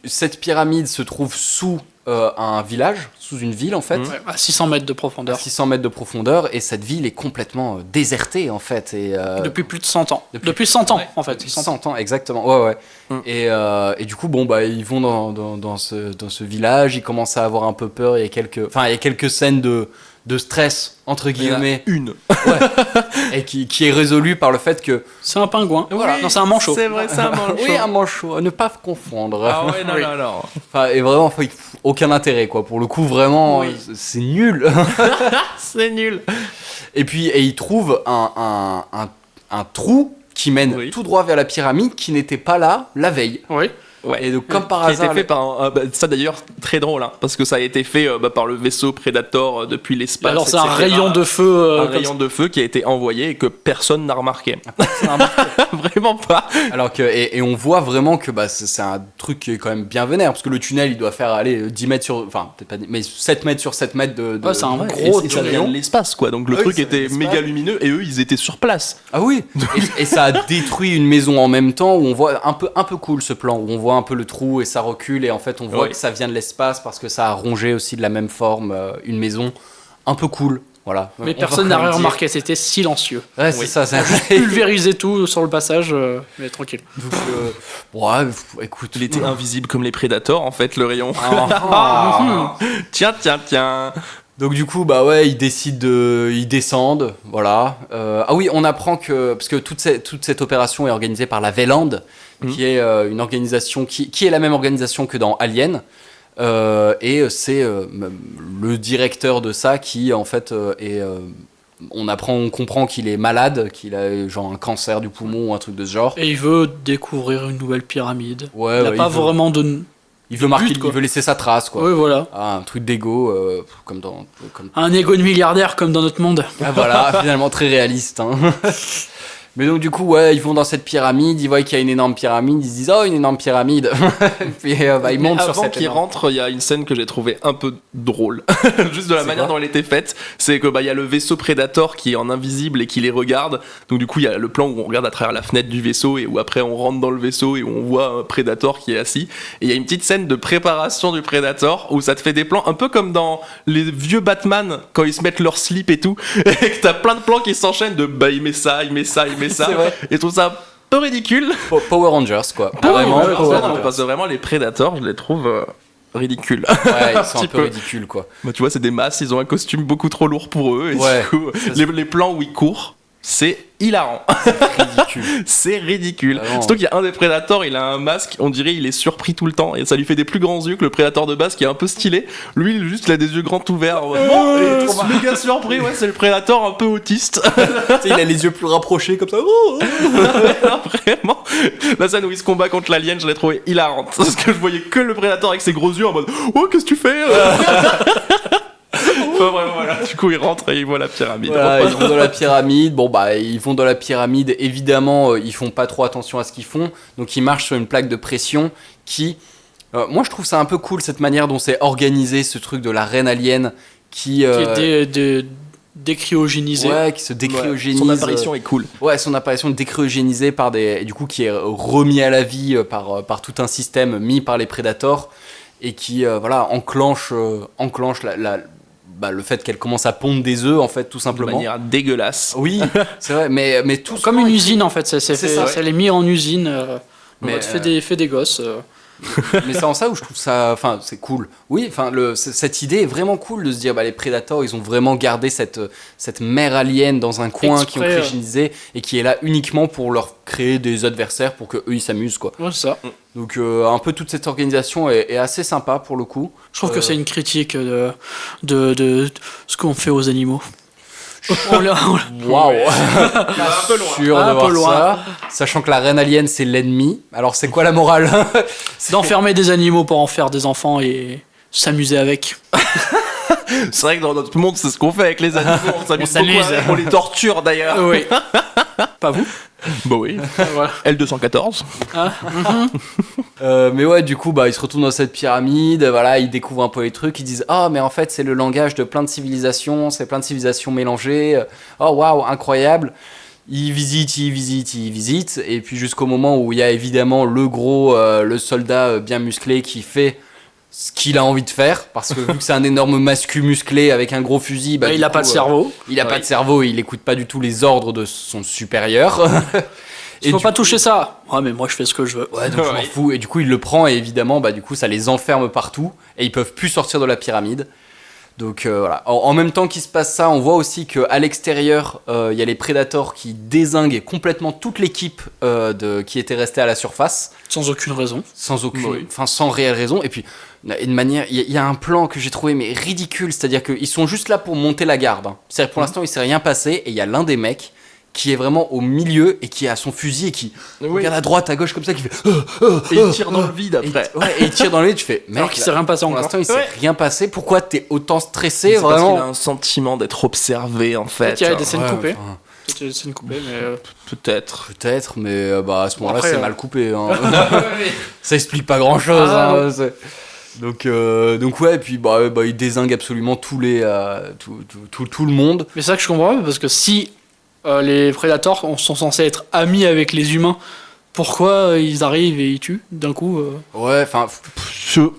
Cette pyramide se trouve sous un village, sous une ville en fait. Ouais, à 600 mètres de À profondeur. 600 mètres de profondeur, et cette ville est complètement désertée en fait. Et, Depuis plus de 100 ans. depuis- Depuis 100 ans, Ouais, en fait. depuis 100 ans. 100 ans, exactement. Ouais. Mm. Et du coup, bon, bah, ils vont dans ce village, ils commencent à avoir un peu peur. Il y a quelques scènes de de stress entre guillemets, Une. et qui est résolu par le fait que C'est un pingouin. Voilà. Non, c'est un manchot. C'est vrai, c'est un manchot. oui, un manchot, à ne pas confondre. Ah ouais, non, Oui. non, non. Enfin, et vraiment, enfin, aucun intérêt quoi. Pour le coup, vraiment, Oui. c'est nul. C'est nul. Et puis, il trouve un trou qui mène Oui. tout droit vers la pyramide qui n'était pas là la veille. Oui. Ouais. Et donc, comme par Qui a hasard, été fait par ça d'ailleurs très drôle parce que ça a été fait par le vaisseau Predator depuis l'espace. Alors, c'est un etc. rayon de feu. un comme rayon de feu qui a été envoyé et que personne n'a remarqué. c'est un marqueur. Vraiment pas. Alors que, et on voit vraiment que c'est un truc qui est quand même bien vénère, parce que le tunnel il doit faire aller 10 mètres sur. Enfin, peut-être pas 10, mais 7 mètres sur 7 mètres de. Ouais, c'est un Ouais, gros Et ça vient rayon. de l'espace quoi. Donc le Oui, truc ça vient de était l'espace. méga lumineux et eux ils étaient sur place. Ah oui et ça a détruit une maison en même temps, où on voit un peu cool ce plan, où on voit un peu le trou et ça recule, et en fait on voit Oui. que ça vient de l'espace parce que ça a rongé aussi de la même forme une maison. Un peu cool, voilà. Mais On personne va n'a quand même rien dire. remarqué, c'était silencieux. Ouais, c'est Oui. ça, c'est Pulvériser tout sur le passage, mais tranquille. Donc, ouais, écoute, Il était invisible comme les Predators en fait le rayon. Ah. Tiens. Donc du coup, bah ouais, ils descendent, voilà. Ah oui, on apprend que, parce que toute cette opération est organisée par la Veland, qui est une organisation qui est la même organisation que dans Alien, et c'est le directeur de ça qui en fait on comprend qu'il est malade, qu'il a genre un cancer du poumon ou un truc de ce genre. Et il veut découvrir une nouvelle pyramide. Ouais, Il n'a ouais, pas il veut- vraiment de. Il veut marquer, but, quoi. il veut laisser sa trace, quoi. Oui, voilà. Ah, un truc d'ego, comme dans. Un ego de milliardaire comme dans notre monde. Ah voilà, finalement très réaliste. Hein. Mais donc du coup, ouais, ils vont dans cette pyramide, ils voient qu'il y a une énorme pyramide, ils se disent, oh, une énorme pyramide. Puis bah, ils montent sur Avant cette qu'il énorme... rentre, il y a une scène que j'ai trouvé un peu drôle. Juste de la C'est manière quoi dont elle était faite. C'est que il y a le vaisseau Predator qui est en invisible et qui les regarde. Donc du coup, il y a le plan où on regarde à travers la fenêtre du vaisseau et où après on rentre dans le vaisseau et où on voit un Predator qui est assis. Et il y a une petite scène de préparation du Predator où ça te fait des plans un peu comme dans les vieux Batman quand ils se mettent leur slip et tout. Et que t'as plein de plans qui s'enchaînent de bah il met ça, il met ça, il met ça. C'est vrai. Et je trouve ça un peu ridicule. Power Rangers, quoi. Ah Vraiment, ouais, Power non, Rangers. parce que vraiment les Predators, je les trouve ridicules. Ouais, ils sont un petit peu peu. ridicules, quoi. Bah, tu vois, c'est des masses, ils ont un costume beaucoup trop lourd pour eux. Et Ouais. du coup, les plans où ils courent, c'est hilarant. Ridicule. C'est ridicule. Ah non. Surtout qu'il y a un des Predators, il a un masque, on dirait il est surpris tout le temps. Et ça lui fait des plus grands yeux que le Predator de base qui est un peu stylé. Lui, il a des yeux grands ouverts. En mode, oh, et trop il est méga surpris, ouais, c'est le Predator un peu autiste. Tu sais, il a les yeux plus rapprochés, comme ça. Oh. Vraiment. La scène où il se combat contre l'alien, je l'ai trouvé hilarante. Parce que je voyais que le Predator avec ses gros yeux en mode oh, qu'est-ce que tu fais Enfin, vraiment, voilà. Du coup, il rentre et il voit la pyramide. Voilà, ils vont dans la pyramide. Bon, bah, ils vont dans la pyramide. Évidemment, ils font pas trop attention à ce qu'ils font. Donc, ils marchent sur une plaque de pression qui. Moi, je trouve ça un peu cool, cette manière dont c'est organisé, ce truc de la reine alien qui. Qui est décryogénisé. Ouais, qui se décryogénise. Son apparition est cool. Ouais, son apparition décryogénisée par des. Et du coup, qui est remis à la vie par tout un système mis par les Predators. Et qui, voilà, enclenche le fait qu'elle commence à pondre des œufs, en fait, tout De simplement. manière dégueulasse. Oui, c'est vrai, mais tout Comme une usine en fait, c'est C'est fait, ça, ça les mis en usine. Mais, Mais fait des gosses. Mais c'est en ça où je trouve ça, enfin, c'est cool. Oui, enfin, cette idée est vraiment cool de se dire, bah, les Predators, ils ont vraiment gardé cette mère alien dans un coin qui ont Exprès, cryogénisé et qui est là uniquement pour leur créer des adversaires pour que eux ils s'amusent, quoi. Ouais, c'est ça. Donc un peu toute cette organisation est assez sympa pour le coup. Je trouve que c'est une critique de ce qu'on fait aux animaux. Waouh. Un peu loin. Sûr Un de peu voir loin. ça, sachant que la reine alien c'est l'ennemi. Alors c'est quoi la morale? D'enfermer des animaux pour en faire des enfants et s'amuser avec. C'est vrai que dans notre monde, c'est ce qu'on fait avec les animaux. On s'amuse beaucoup s'amuse. avec, on les torture d'ailleurs. Oui. Pas vous. Bah oui. Voilà. L214. Ah, Mais ouais, du coup, bah, ils se retournent dans cette pyramide, voilà, ils découvrent un peu les trucs, ils disent « Ah, mais en fait, c'est le langage de plein de civilisations, c'est plein de civilisations mélangées, oh, waouh, incroyable !» Ils visitent, et puis jusqu'au moment où il y a évidemment le soldat bien musclé qui fait ce qu'il a envie de faire, parce que vu que c'est un énorme mascu musclé avec un gros fusil, bah, il du a coup, pas de cerveau. il a pas de cerveau, il écoute pas du tout les ordres de son supérieur. Il faut du pas coup- toucher ça. Ouais, mais moi je fais ce que je veux. Ouais, donc je m'en fous. Et du coup, il le prend et évidemment, bah, du coup, ça les enferme partout et ils peuvent plus sortir de la pyramide. Donc voilà. En même temps qu'il se passe ça, on voit aussi qu'à l'extérieur, il y a les Predators qui dézinguent complètement toute l'équipe qui était restée à la surface, Sans aucune raison. sans réelle raison. Et puis, une manière, il y a un plan que j'ai trouvé mais ridicule, c'est-à-dire qu'ils sont juste là pour monter la garde. Hein. C'est-à-dire pour l'instant, il s'est rien passé, et il y a l'un des mecs qui est vraiment au milieu et qui a son fusil et qui regarde à droite, à gauche comme ça, qui fait Et il tire dans le vide après. et il tire dans le vide. Tu fais, mec, Alors qu'il s'est rien passé pour encore. l'instant, il s'est rien passé. Pourquoi t'es autant stressé, C'est parce vraiment? qu'il a un sentiment d'être observé en fait. Il y a des scènes Ouais, coupées. enfin, Peut-être des scènes coupées, mais. Peut-être. peut-être, mais à ce moment-là, Après, c'est mal coupé. Hein. Ça explique pas grand-chose. Ah, hein, donc ouais, et puis il dézingue absolument tout le monde. Mais c'est ça que je comprends pas, parce que si les Predators sont censés être amis avec les humains, pourquoi ils arrivent et ils tuent d'un coup Ouais, enfin,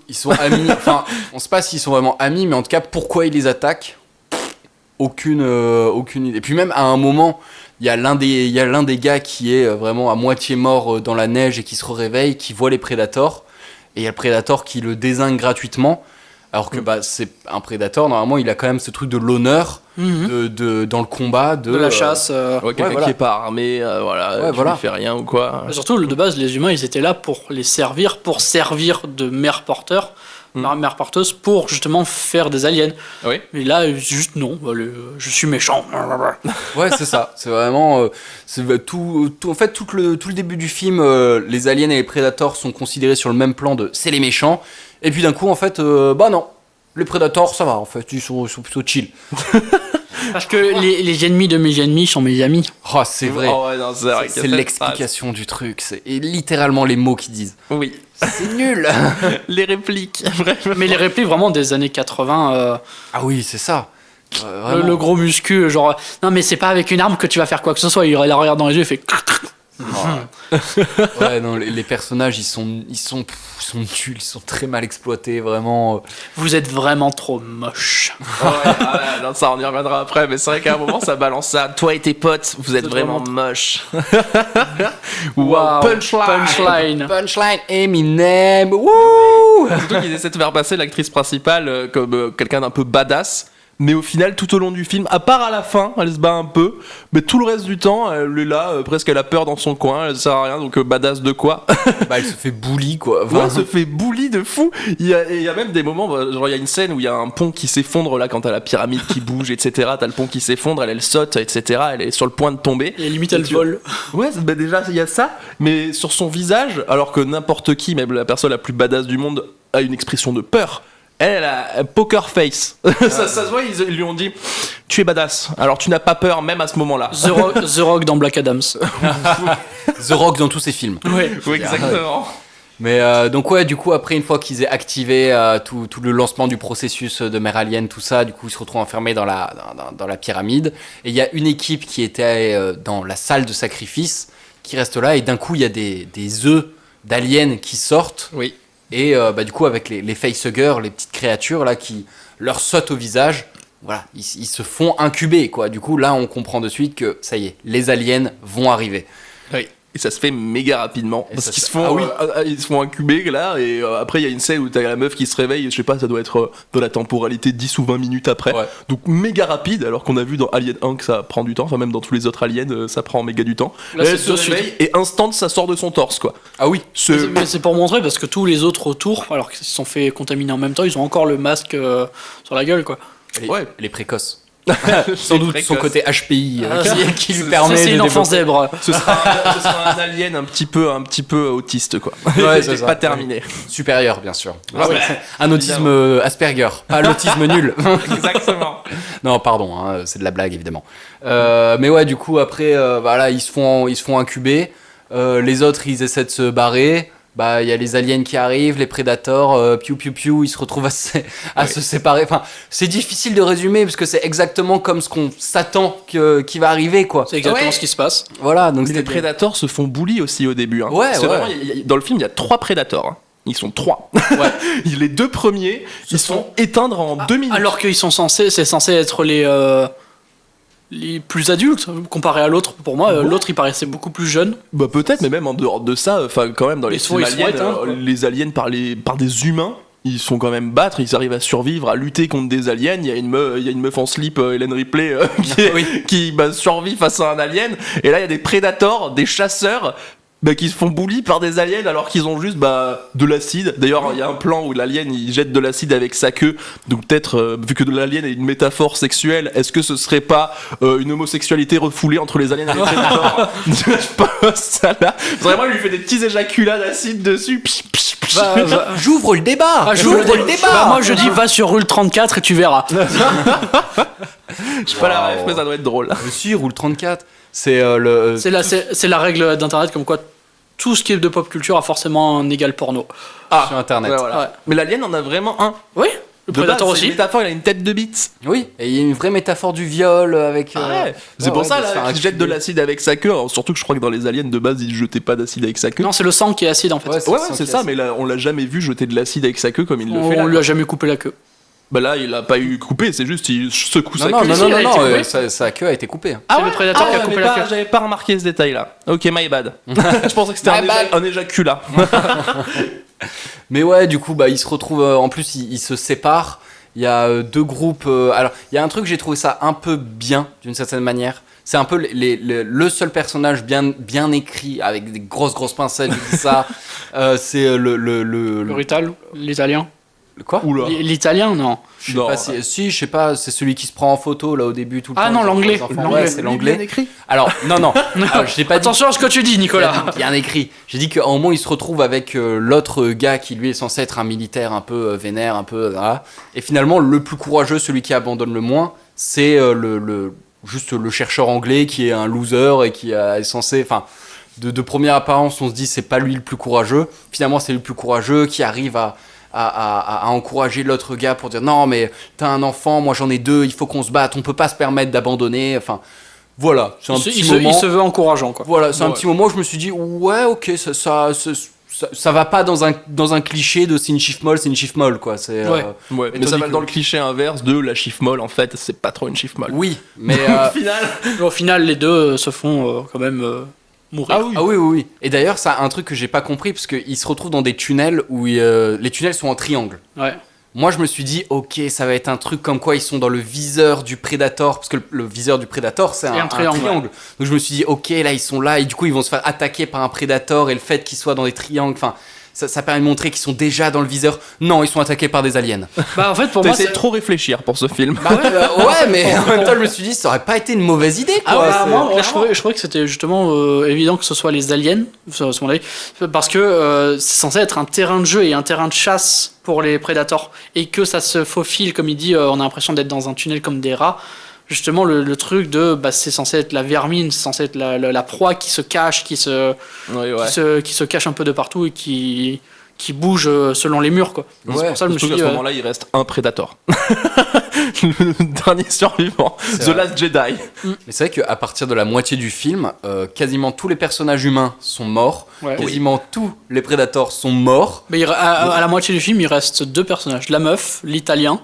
ils sont amis. Enfin, on sait pas s'ils sont vraiment amis, mais en tout cas, pourquoi ils les attaquent? Aucune idée. Et puis même à un moment, il y a l'un des gars qui est vraiment à moitié mort dans la neige et qui se réveille, qui voit les Predators, et il y a le Predator qui le dézingue gratuitement. Alors que c'est un Predator, normalement, il a quand même ce truc de l'honneur dans le combat, de la chasse. Ouais, quelqu'un voilà. qui est pas armé, Ouais, tu voilà. lui fais rien ou quoi. Et surtout, de base, les humains, ils étaient là pour les servir, pour servir de mère porteur, mère porteuse, pour justement faire des aliens. Oui. Mais là, juste non, je suis méchant. Ouais, c'est ça. C'est vraiment en fait tout le début du film, les aliens et les Predators sont considérés sur le même plan de c'est les méchants. Et puis d'un coup, en fait, non, les Predators, ça va. En fait, ils sont plutôt chill. Parce que les ennemis de mes ennemis sont mes amis. Oh, c'est vrai. Oh, ouais, non, c'est vrai que C'est cette l'explication du truc. Et littéralement les mots qu'ils disent. phrase. Oui. C'est nul. Les répliques. Bref. Mais les répliques vraiment des années 80, Ah oui, c'est ça. le gros muscu, genre, non mais c'est pas avec une arme que tu vas faire quoi que ce soit, il la regarde dans les yeux et fait. Ouais, non, les personnages, ils sont nuls, ils sont très mal exploités, vraiment. Vous êtes vraiment trop moche. Non, ça on y reviendra après, mais c'est vrai qu'à un moment ça balance ça. Toi et tes potes, vous êtes vraiment moches. Wow. Punchline. Punchline, Eminem, wouh. Surtout qu'ils essaient de faire passer l'actrice principale comme quelqu'un d'un peu badass. Mais au final, tout au long du film, à part à la fin, elle se bat un peu, mais tout le reste du temps, elle est là, presque elle a peur dans son coin, elle sert à rien, donc badass de quoi? Elle se fait bully, quoi. Ouais, elle se fait bully de fou. Il y a même des moments, genre il y a une scène où il y a un pont qui s'effondre là quand t'as la pyramide qui bouge, etc. T'as le pont qui s'effondre, elle saute, etc. Elle est sur le point de tomber. Et limite elle vole. Ouais, déjà il y a ça, mais sur son visage, alors que n'importe qui, même la personne la plus badass du monde, a une expression de peur. Elle a un poker face. Ça se voit, ils lui ont dit tu es badass, alors tu n'as pas peur même à ce moment-là. The Rock dans Black Adams. The Rock dans tous ses films. Ouais. Oui, exactement. Mais donc ouais, du coup après une fois qu'ils aient activé tout le lancement du processus de mer alien, tout ça, du coup ils se retrouvent enfermés dans la pyramide, et il y a une équipe qui était dans la salle de sacrifice qui reste là, et d'un coup il y a des œufs d'aliens qui sortent. Oui. Et du coup avec les facehuggers, les petites créatures là qui leur sautent au visage, voilà, ils se font incuber, quoi. Du coup là on comprend de suite que ça y est, les aliens vont arriver. Oui. Et ça se fait méga rapidement. Et Parce ça qu'ils se- se font, Ah oui. ils se font incuber là, et après il y a une scène où t'as la meuf qui se réveille, je sais pas, ça doit être dans la temporalité 10 ou 20 minutes après. Ouais. Donc méga rapide, alors qu'on a vu dans Alien 1 que ça prend du temps, enfin même dans tous les autres Aliens, ça prend méga du temps. Là, Elle c'est se de suite. réveille et instant ça sort de son torse, quoi. Ah oui. Mais c'est pour montrer, parce que tous les autres autour, alors qu'ils se sont fait contaminer en même temps, ils ont encore le masque sur la gueule, quoi. Elle est précoce. Sans doute son côté HPI qui lui Ça, permet c'est de une enfance développer. zèbre. Ce sera un alien un petit peu autiste, quoi. Ouais, c'est ça. Pas terminé. Supérieur, bien sûr. Ah ouais. Un autisme Asperger, pas l'autisme nul. Exactement. Non, pardon, hein, c'est de la blague évidemment. Mais ouais, du coup après, voilà, ils se font incuber. Les autres, ils essaient de se barrer. Bah, il y a les aliens qui arrivent, les prédateurs, piou piou piou, ils se retrouvent à se séparer. Enfin, c'est difficile de résumer parce que c'est exactement comme ce qu'on s'attend qui va arriver, quoi. C'est exactement Ouais. ce qui se passe. Voilà, donc Les c'est prédateurs se font bully aussi au début. Hein. Ouais, C'est ouais. vraiment, dans le film, il y a 3 prédateurs. Hein. Ils sont 3. Ouais. Les 2 premiers, ils sont éteindre en 2 minutes. Alors qu'ils sont c'est censé être les plus adultes comparé à l'autre. Pour moi, l'autre il paraissait beaucoup plus jeune. Bah peut-être, mais même en dehors de ça, enfin quand même dans les Ils sont films aliens, éteints, quoi. les aliens par des humains, ils sont quand même battre, ils arrivent à survivre, à lutter contre des aliens. Il y a une meuf en slip, Hélène Ripley, qui survit face à un alien. Et là, il y a des prédateurs, des chasseurs. Qui se font bully par des aliens alors qu'ils ont juste de l'acide. D'ailleurs, il y a un plan où l'alien il jette de l'acide avec sa queue. Donc peut-être, vu que l'alien est une métaphore sexuelle, est-ce que ce serait pas une homosexualité refoulée entre les aliens et les prédateurs? Je pense ça là. Vraiment, il lui fait des petits éjaculats d'acide dessus. J'ouvre le débat. J'ouvre le débat. Bah, moi je dis va sur Rule 34 et tu verras. Je sais pas la ref, mais ça doit être drôle. Je suis Rule 34. C'est C'est la règle d'internet comme quoi tout ce qui est de pop culture a forcément un égal porno. sur internet. Ouais, voilà. Ouais. Mais l'alien en a vraiment un. Oui, le De prédateur base, c'est aussi. une métaphore, il a une tête de bite. Oui, et il y a une vraie métaphore du viol avec. C'est pour ça de se faire là, qu'il jette de acculer. l'acide avec sa queue. Alors, surtout que je crois que dans les aliens de base, il jetait pas d'acide avec sa queue. Non, c'est le sang qui est acide en fait. Ouais, Ouais, le sang c'est qui ça, est- mais là, on l'a jamais vu jeter de l'acide avec sa queue comme il le fait là. On lui a jamais coupé la queue. Bah là, il a pas eu coupé, c'est juste il secoue sa Non, queue. non, Si, non, elle a non, été non, coupée. sa queue a été coupée. C'est le prédateur qui a coupé la queue. J'avais pas remarqué ce détail là. Ok, my bad. Je pensais que c'était un éjaculat. Mais ouais, du coup, ils se retrouvent. En plus, ils se séparent. Il y a deux groupes. Alors, il y a un truc, j'ai trouvé ça un peu bien, d'une certaine manière. C'est un peu le seul personnage bien écrit, avec des grosses pincettes, je dis ça. C'est Le Rital, l'italien. Quoi Oula. L'italien, non. Je sais Non. pas si, je sais pas, c'est celui qui se prend en photo là au début tout le Ah temps. non, les l'anglais. enfants. L'anglais. Ouais, c'est Bien l'anglais. écrit. Alors, non. Alors, je l'ai pas dit. Attention à ce que tu dis, Nicolas. Bien écrit. J'ai dit qu'à un moment, il se retrouve avec l'autre gars qui lui est censé être un militaire un peu vénère, un peu. Voilà. Et finalement, le plus courageux, celui qui abandonne le moins, c'est juste le chercheur anglais qui est un loser et qui est censé. Enfin, de première apparence, on se dit c'est pas lui le plus courageux. Finalement, c'est lui le plus courageux qui arrive à encourager l'autre gars pour dire non, mais t'as un enfant, moi j'en ai deux, il faut qu'on se batte, on peut pas se permettre d'abandonner. Enfin, voilà. C'est un petit moment. Il se veut encourageant, quoi. Voilà, c'est un Ouais. petit moment où je me suis dit, ouais, ok, ça va pas dans un cliché de c'est une chiffre molle, quoi. C'est, Ouais. Ouais, mais tandis ça va que- dans le cliché inverse de la chiffre molle. En fait, c'est pas trop une chiffre molle. oui, mais. Au final. Mais au final, les deux se font quand même mourir. Ah oui. Ah oui. Et d'ailleurs, ça, un truc que j'ai pas compris, parce qu'ils se retrouvent dans des tunnels où les tunnels sont en triangle. Ouais. Moi, je me suis dit, ok, ça va être un truc comme quoi ils sont dans le viseur du Predator, parce que le viseur du Predator, c'est un triangle. Donc je me suis dit, ok, là, ils sont là, et du coup, ils vont se faire attaquer par un Predator, et le fait qu'ils soient dans des triangles, enfin, ça permet de montrer qu'ils sont déjà dans le viseur. Non, ils sont attaqués par des aliens. Bah en fait, pour T'as moi, essayé c'est de trop réfléchir pour ce film. Bah ouais, mais en même temps, je me suis dit, ça aurait pas été une mauvaise idée, quoi. Ah ouais, C'est- moi, je trouvais que c'était justement évident que ce soit les aliens, à ce moment-là, parce que c'est censé être un terrain de jeu et un terrain de chasse pour les prédateurs, et que ça se faufile, comme il dit, on a l'impression d'être dans un tunnel comme des rats. Justement, le truc de, c'est censé être la vermine, c'est censé être la proie qui se cache, qui se cache un peu de partout et qui bouge selon les murs, quoi. Ouais, C'est pour ça que je me Surtout suis qu'à dit, ce moment-là, il reste un Predator. Le dernier survivant. C'est The vrai. Last Jedi. Mais c'est vrai qu'à partir de la moitié du film, quasiment tous les personnages humains sont morts, Ouais. quasiment tous les prédateurs sont morts. Mais à la moitié du film, il reste deux personnages, la meuf, l'italien,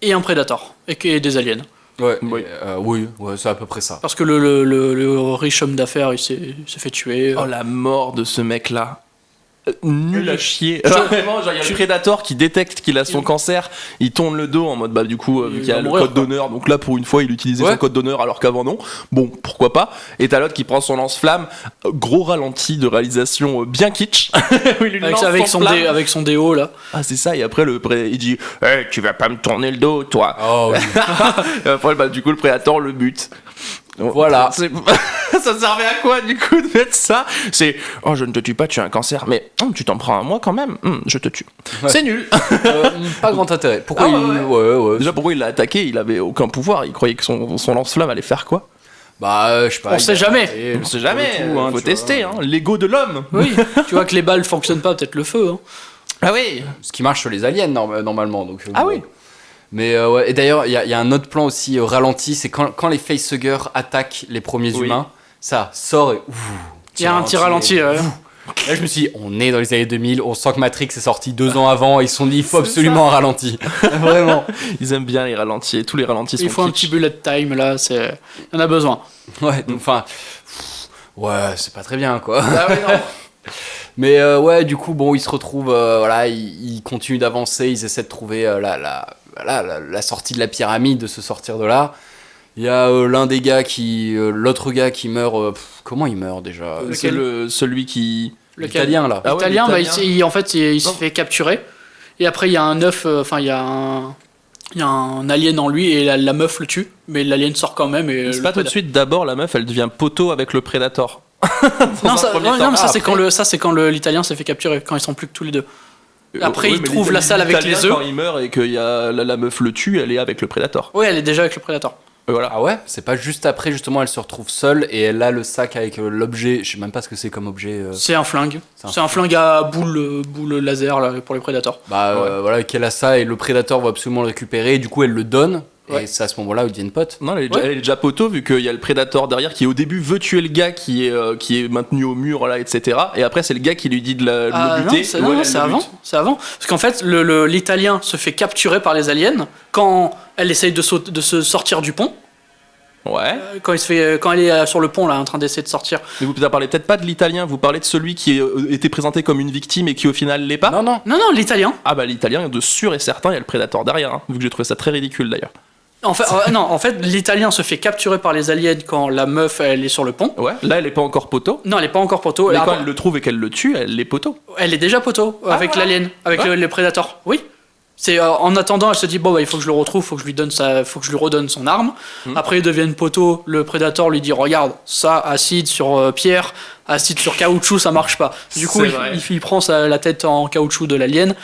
et un prédateur, et des aliens. Ouais, Oui. oui, c'est à peu près ça. Parce que le riche homme d'affaires, il s'est fait tuer. Oh la mort de ce mec-là. Nul à chier. Vraiment, genre, il y a le Predator qui détecte qu'il a son cancer, il tourne le dos en mode du coup vu Il qu'il y a va le mourir, code quoi. d'honneur, donc là pour une fois il utilisait Ouais. son code d'honneur alors qu'avant non. Bon, pourquoi pas. Et t'as l'autre qui prend son lance-flamme, gros ralenti de réalisation bien kitsch. Où il lui lance Avec son son, flamme. avec son déo, là. Ah c'est ça, et après il dit hey, tu vas pas me tourner le dos toi. Oh oui. Et après du coup le Predator le bute. Voilà. C'est- ça servait à quoi du coup de mettre ça? C'est oh je ne te tue pas, tu as un cancer, mais tu t'en prends à moi quand même, je te tue. Ouais. C'est nul. Pas grand intérêt. Pourquoi Ah, il... ouais. ouais. Déjà pourquoi il l'a attaqué? Il avait aucun pouvoir, il croyait que son lance-flamme allait faire quoi? Bah, je sais pas. On sait jamais. On sait jamais, tout, faut tu tester, hein. L'ego de l'homme. Oui, tu vois que les balles fonctionnent pas, peut-être le feu. Hein. Ah oui. Ce qui marche sur les aliens normalement. Donc, Ah bon. oui. Mais ouais, et d'ailleurs, il y a un autre plan aussi ralenti, c'est quand les facehuggers attaquent les premiers Oui. humains, ça sort et Il y a un petit ralenti. Là, je me suis dit, on est dans les années 2000, on sent que Matrix est sorti 2 ans avant, ils se sont dit, il faut absolument un ralenti. Vraiment. Ils aiment bien les ralentis, et tous les ralentis sont Il faut un kitsch. petit bullet time, là. Il y en a besoin. Ouais, donc enfin. Ouais, c'est pas très bien quoi. Ah ouais, non. Mais ouais, du coup, bon, ils se retrouvent, voilà, ils continuent d'avancer, ils essaient de trouver la sortie de la pyramide, de se sortir de là. Il y a l'un des gars l'autre gars qui meurt. Comment il meurt déjà? C'est celui qui... L'italien là. Ah ouais, L'italien, bah, l'Italien. en fait, il se fait capturer. Et après, il y a un œuf, il y a un alien en lui et la meuf le tue. Mais l'alien sort quand même. Et C'est pas tout de suite, d'abord la meuf elle devient poteau avec le Predator. Non, ça, premier non, temps. mais ça, c'est après- quand l'italien s'est fait capturer, quand ils sont plus que tous les deux. Après, Oui, il mais trouve la salle avec l'Italien, les œufs. Quand il meurt et que la meuf le tue, elle est avec le Predator. Oui, elle est déjà avec le Predator. Voilà. Ah ouais? C'est pas juste après, justement, elle se retrouve seule et elle a le sac avec l'objet. Je sais même pas ce que c'est comme objet. C'est un flingue. C'est un C'est un flingue à boule laser là, pour les Predators. Voilà, qu'elle a ça et le prédateur va absolument le récupérer. Et du coup, elle le donne. Ouais. Et c'est à ce moment-là où ils deviennent potes. Non, elle est déjà poteau vu qu'il y a le Predator derrière qui au début veut tuer le gars qui est maintenu au mur là, etc. Et après c'est le gars qui lui dit de le buter. Non, Ouais, elle c'est le avant. bute. C'est avant. Parce qu'en fait, l'italien se fait capturer par les aliens quand elle essaye de se sortir du pont. Ouais. Quand elle est sur le pont là, en train d'essayer de sortir. Mais vous parlez peut-être pas de l'italien, vous parlez de celui qui était présenté comme une victime et qui au final l'est pas. Non, non. Non, l'italien. Ah bah l'italien de sûr et certain, il y a le Predator derrière, hein, vu que j'ai trouvé ça très ridicule d'ailleurs. En fait, l'italien se fait capturer par les aliens quand la meuf elle est sur le pont. Ouais, là elle est pas encore poteau. Non, elle est pas encore poteau. Mais Là, quand elle le trouve et qu'elle le tue, elle est poteau. elle est déjà poteau avec voilà. l'alien, avec Ouais. le Predator. Oui. C'est en attendant, elle se dit bon bah il faut que je le retrouve, faut que je lui redonne son arme. Après ils deviennent poteau. Le Predator lui dit regarde ça acide sur pierre, acide sur caoutchouc, ça marche pas. Du coup C'est vrai. il prend la tête en caoutchouc de l'alien.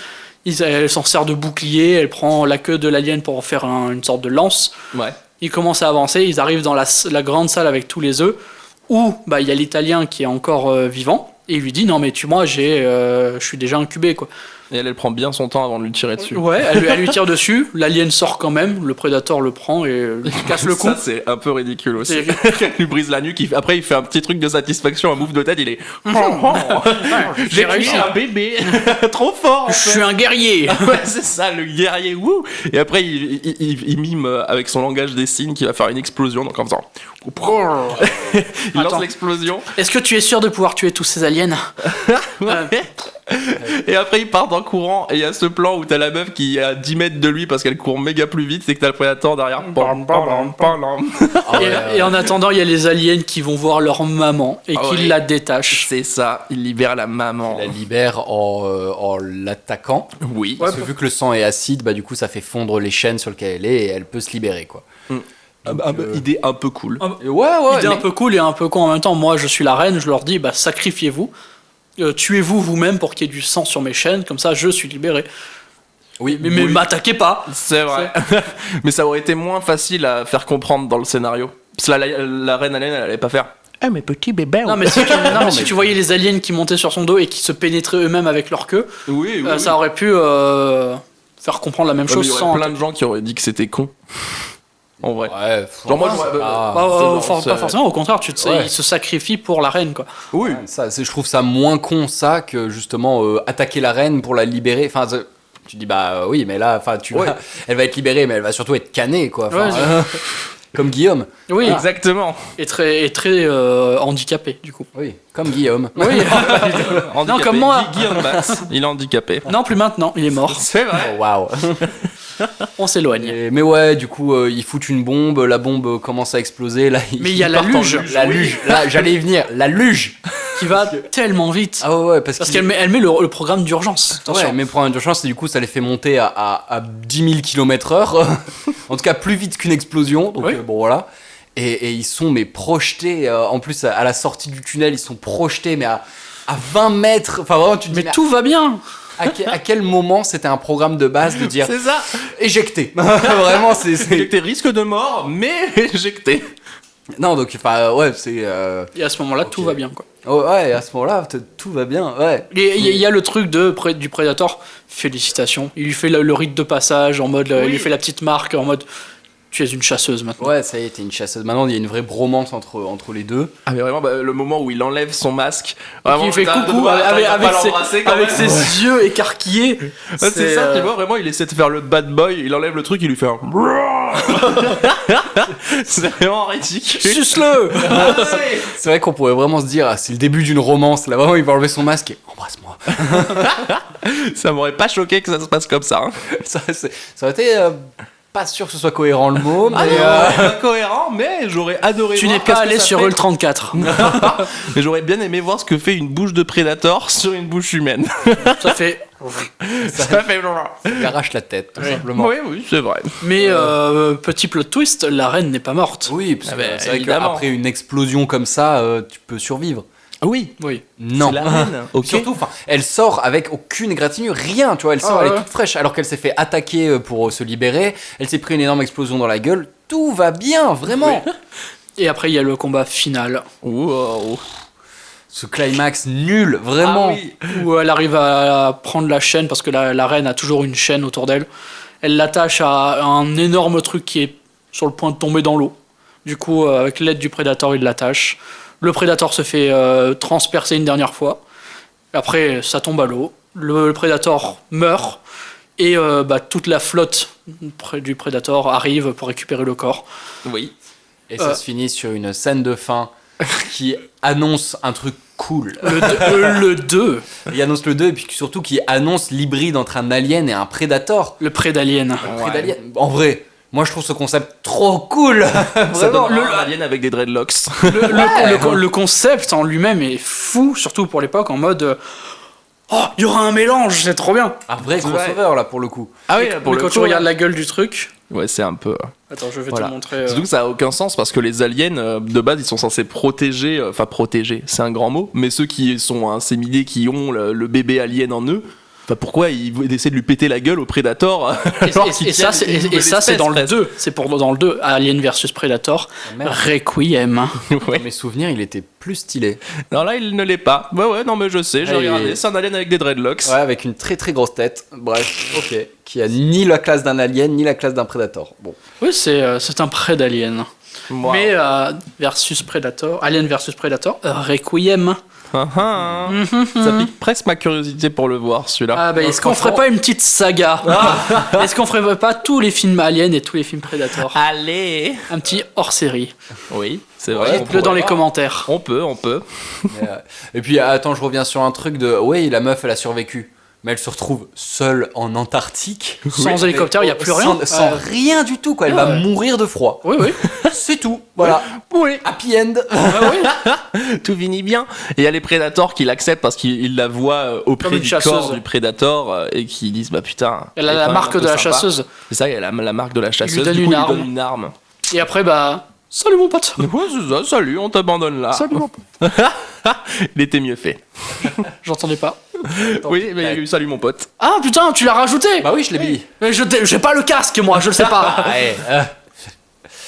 Elle s'en sert de bouclier. Elle prend la queue de l'alien pour en faire une sorte de lance. Ouais. Ils commencent à avancer. Ils arrivent dans la grande salle avec tous les œufs où bah il y a l'Italien qui est encore vivant. Et il lui dit non mais tue-moi, je suis déjà incubé quoi. Et elle prend bien son temps avant de lui tirer dessus. Ouais, elle lui tire dessus, l'alien sort quand même, le Predator le prend et lui casse le cou. Ça c'est un peu ridicule aussi. C'est- Elle lui brise la nuque, après il fait un petit truc de satisfaction, un move de tête, il est J'ai réussi. tué un bébé. Trop fort en Je fait. suis un guerrier. Ouais, c'est ça, le guerrier, wouh. Et après, il mime avec son langage des signes qu'il va faire une explosion, donc en faisant... Il lance Attends. l'explosion. Est-ce que tu es sûr de pouvoir tuer tous ces aliens Et après, il part en courant, et il y a ce plan où t'as la meuf qui est à 10 mètres de lui parce qu'elle court méga plus vite, c'est que t'as le Predator derrière. Ah ouais, et en attendant, il y a les aliens qui vont voir leur maman et Ah qui ouais. la détachent. C'est ça, il libère la maman. la libère en l'attaquant. Oui. Parce que vu que le sang est acide, bah du coup ça fait fondre les chaînes sur lesquelles elle est et elle peut se libérer quoi. Idée un peu cool. Et ouais, Idée un mais- peu cool et un peu con en même temps. Moi, je suis la reine, je leur dis bah sacrifiez-vous. Tuez-vous vous-même pour qu'il y ait du sang sur mes chaînes, comme ça je suis libéré. Oui, Mais oui. m'attaquez pas. C'est vrai. Mais ça aurait été moins facile à faire comprendre dans le scénario. Parce que la reine alien, elle allait pas faire. Eh, mes petits bébés. Non mais, si tu voyais les aliens qui montaient sur son dos et qui se pénétraient eux-mêmes avec leur queue, Oui, oui. ça aurait pu faire comprendre la même Ouais, mais chose il y aurait sans. plein de gens qui auraient dit que c'était con. En vrai. Ouais, Genre, moi, c'est je- pas- Pas forcément, au contraire, Ouais. il se sacrifie pour la reine quoi. Oui. ça, je trouve ça moins con ça que justement attaquer la reine pour la libérer. Enfin, tu dis bah oui, mais là, enfin, Ouais. elle va être libérée, mais elle va surtout être cannée quoi. Enfin, Ouais, comme Guillaume. Oui, Exactement. et très handicapé du coup. Oui, comme Guillaume. Oui. Handicapé. comme moi. Guillaume Bass, il est handicapé. Non, plus maintenant, il est mort. C'est vrai. Oh, waouh. On s'éloigne. Mais ouais, du coup, ils foutent une bombe, la bombe commence à exploser. Là, Mais il y a ils la partent en luge. La luge. Là, j'allais y venir. La luge. Qui va tellement vite. Ah ouais, parce Parce qu'il- qu'elle met le programme d'urgence. Attention. Ouais, mais pour un d'urgence, et du coup, ça les fait monter à 10 000 km/h. En tout cas, plus vite qu'une explosion. Donc, Oui. bon, voilà. Et ils sont, mais projetés. En plus, à la sortie du tunnel, ils sont projetés, mais à 20 mètres. Enfin, vraiment, tu te dis, Mais tout va bien. à quel moment c'était un programme de base de dire C'est ça. éjecté. Vraiment, c'est. Éjecté, risque de mort, mais éjecté. Non, donc, enfin, ouais, c'est. Et à ce moment-là, tout Ok. va bien quoi. Oh, ouais, à ce moment-là, tout va bien. Ouais. Et il y a le truc du Predator. Félicitations. Il lui fait le rite de passage en mode. Il lui fait la petite marque en mode. Tu es une chasseuse maintenant. Ouais, ça y est, t'es une chasseuse. Maintenant, il y a une vraie bromance entre les deux. Ah mais vraiment le moment où il enlève son masque, vraiment, Il fait t'as- coucou t'as- avec, t'as avec pas ses, l'embrasser quand avec même. ses yeux écarquillés. Ouais, c'est ça, tu vois, vraiment, il essaie de faire le bad boy, il enlève le truc, il lui fait un. C'est vraiment ridicule. Suce-le. C'est vrai qu'on pourrait vraiment se dire, c'est le début d'une romance. Là, vraiment, il va enlever son masque et embrasse-moi. Ça m'aurait pas choqué que ça se passe comme ça. Hein. Ça aurait été pas sûr que ce soit cohérent le mot, mais Incohérent, mais j'aurais adoré. Tu voir n'es pas qu'est-ce que allé ça sur fait. Eul 34. Mais j'aurais bien aimé voir ce que fait une bouche de Predator sur une bouche humaine. Ça fait. Ça fait. il arrache la tête, tout simplement. Oui, c'est vrai. Mais petit plot twist, la reine n'est pas morte. Oui, parce Ah que bah, c'est vrai évidemment. qu'après une explosion comme ça, tu peux survivre. Oui. Oui. Non. C'est la reine. Ok. Surtout, enfin, elle sort avec aucune égratignure, rien, tu vois, elle sort, Ah elle ouais. est toute fraîche, alors qu'elle s'est fait attaquer pour se libérer, elle s'est pris une énorme explosion dans la gueule, tout va bien, vraiment. Et après, il y a le combat final Wow. Ce climax nul, vraiment. Ah oui. où elle arrive à prendre la chaîne parce que la reine a toujours une chaîne autour d'elle. Elle l'attache à un énorme truc qui est sur le point de tomber dans l'eau. Du coup, avec l'aide du prédateur, il l'attache. Le prédateur se fait transpercer une dernière fois. Après, ça tombe à l'eau. Le prédateur meurt. Et toute la flotte du prédateur arrive pour récupérer le corps. Oui. Et ça se finit sur une scène de fin qui annonce un truc cool. Le 2, Il annonce le 2 et puis surtout qui annonce l'hybride entre un alien et un prédateur. le prédalien. Un prédalien. En vrai, moi je trouve ce concept trop cool. Ça Vraiment. donne un alien avec des dreadlocks. Le concept en lui-même est fou, surtout pour l'époque, en mode oh, il y aura un mélange, c'est trop bien. Un vrai crossover là pour le coup. Ah oui, Mais quand tu regardes la gueule du truc. Ouais, c'est un peu. Attends, je vais Voilà. te montrer. Surtout que ça a aucun sens parce que les aliens, de base, ils sont censés protéger, enfin protéger, c'est un grand mot, mais ceux qui sont inséminés, qui ont le bébé alien en eux, enfin pourquoi ils essaient de lui péter la gueule au Predator alors qu'ils Et ça, tiennent une c'est nouvelle c'est dans le espèce, 2. C'est dans le 2, Alien versus Predator. Merde. Requiem. presque. Ouais. Dans mes souvenirs, il était plus stylé. Non, là, il ne l'est pas. Ouais, non, mais je sais, j'ai Ouais, regardé, c'est un alien avec des dreadlocks. Ouais, avec une très très grosse tête. Bref, ok. Qui a ni la classe d'un alien ni la classe d'un prédateur. Bon. Oui, c'est un prédalien. Wow. Mais versus Predator, Alien versus Predator, Requiem. Ça pique presque ma curiosité pour le voir, celui-là. Ah bah, est-ce qu'on ferait pas une petite saga Est-ce qu'on ferait pas tous les films Alien et tous les films Predator Allez. Un petit hors-série. Oui, c'est vrai. on Dites-le dans pourrait. les commentaires. On peut. Et puis attends, je reviens sur un truc de. Oui, la meuf elle a survécu. Mais elle se retrouve seule en Antarctique. Sans hélicoptère, il n'y a plus rien. Sans rien du tout, quoi. Elle va ouais. mourir de froid. Oui, oui. C'est tout. Voilà. Oui. Happy end. Tout finit bien. Et il y a les prédateurs qui l'acceptent parce qu'ils la voient auprès Comme une du chasseuse. corps du prédateur et qui disent bah putain. Elle a est la quand marque même un de peu la sympa. chasseuse. C'est ça, il y a la marque de la chasseuse. donne Du une coup, il arme. lui donne une arme. Et après, bah. Salut mon pote. Ouais, c'est ça, salut, on t'abandonne là. Salut mon pote. Il était mieux fait. J'entendais pas. Oui, mais il y a eu salut mon pote. Ah putain, tu l'as rajouté. Bah oui, je l'ai mis. Mais j'ai pas le casque, moi, je le sais pas. Ouais.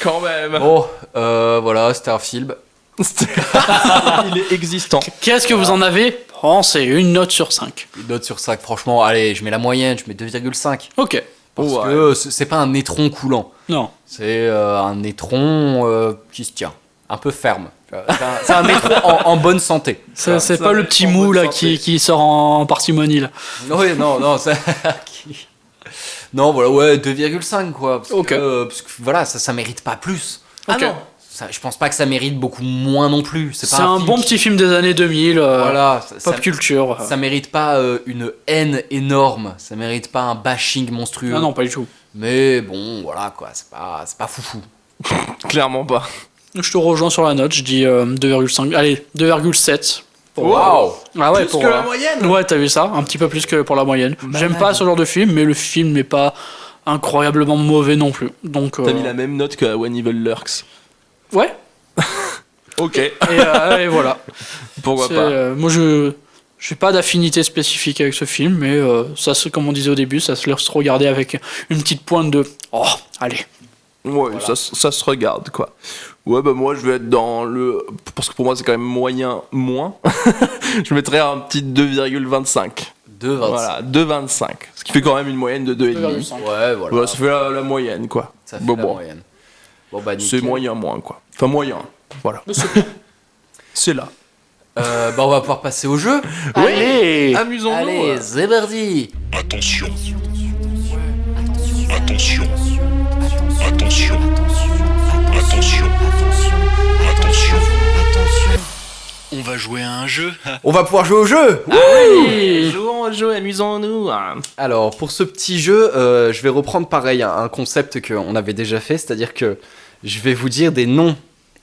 Quand même. Bon, voilà, c'était un film. Il est existant. Qu'est-ce que vous en avez pensé? Une note sur 5. Une note sur 5, franchement, allez, je mets la moyenne, je mets 2,5. Ok. Parce Ouais. que c'est pas un étron coulant. Non. C'est un étron qui se tient. Un peu ferme. C'est un étron en bonne santé. C'est ça pas le va petit être en mou bonne là santé. qui sort en parcimonie là. Oui, non, ça. Non, voilà, ouais, 2,5 quoi. Parce Ok. parce que voilà, ça mérite pas plus. Ok. Ah non. Je pense pas que ça mérite beaucoup moins non plus. C'est pas un film bon qui- petit film des années 2000. Voilà, Pop culture. ça mérite pas une haine énorme. Ça mérite pas un bashing monstrueux. Ah non, pas du tout. Mais bon, voilà quoi, c'est pas foufou. Clairement pas. Je te rejoins sur la note, je dis 2,5. Allez, 2,7. Pour- Waouh. Ah ouais, Plus pour que la moyenne. Ouais, t'as vu ça? Un petit peu plus que pour la moyenne. J'aime pas ce genre de film, mais le film n'est pas incroyablement mauvais non plus. Donc, T'as mis la même note que When Evil Lurks. ouais. Ok. Et voilà. Pourquoi C'est, pas. moi, je n'ai pas d'affinité spécifique avec ce film, mais ça, comme on disait au début, ça se laisse regarder avec une petite pointe de oh, allez. Ouais, ça se regarde quoi. Ouais, bah moi je vais être dans le. Parce que pour moi c'est quand même moyen moins. Je mettrais un petit 2,25. 2,25. Voilà, 2,25. Ce qui fait quand même une moyenne de 2,5. 2,5. Ouais, voilà. Ouais, ça fait la moyenne quoi. Ça fait Bon, la bon. moyenne. Bon, bah, C'est nickel. moyen, quoi. Enfin, moyen. Voilà. Mais c'est bien. C'est là. Bah, on va pouvoir passer au jeu. Allez. Amusons-nous. Allez, c'est parti. Attention. Attention. Attention. Attention. Attention. On va jouer à un jeu. On va pouvoir jouer au jeu. Allez. Jouons au jeu, amusons-nous. Alors, pour ce petit jeu, je vais reprendre pareil un concept qu'on avait déjà fait, c'est-à-dire que je vais vous dire des noms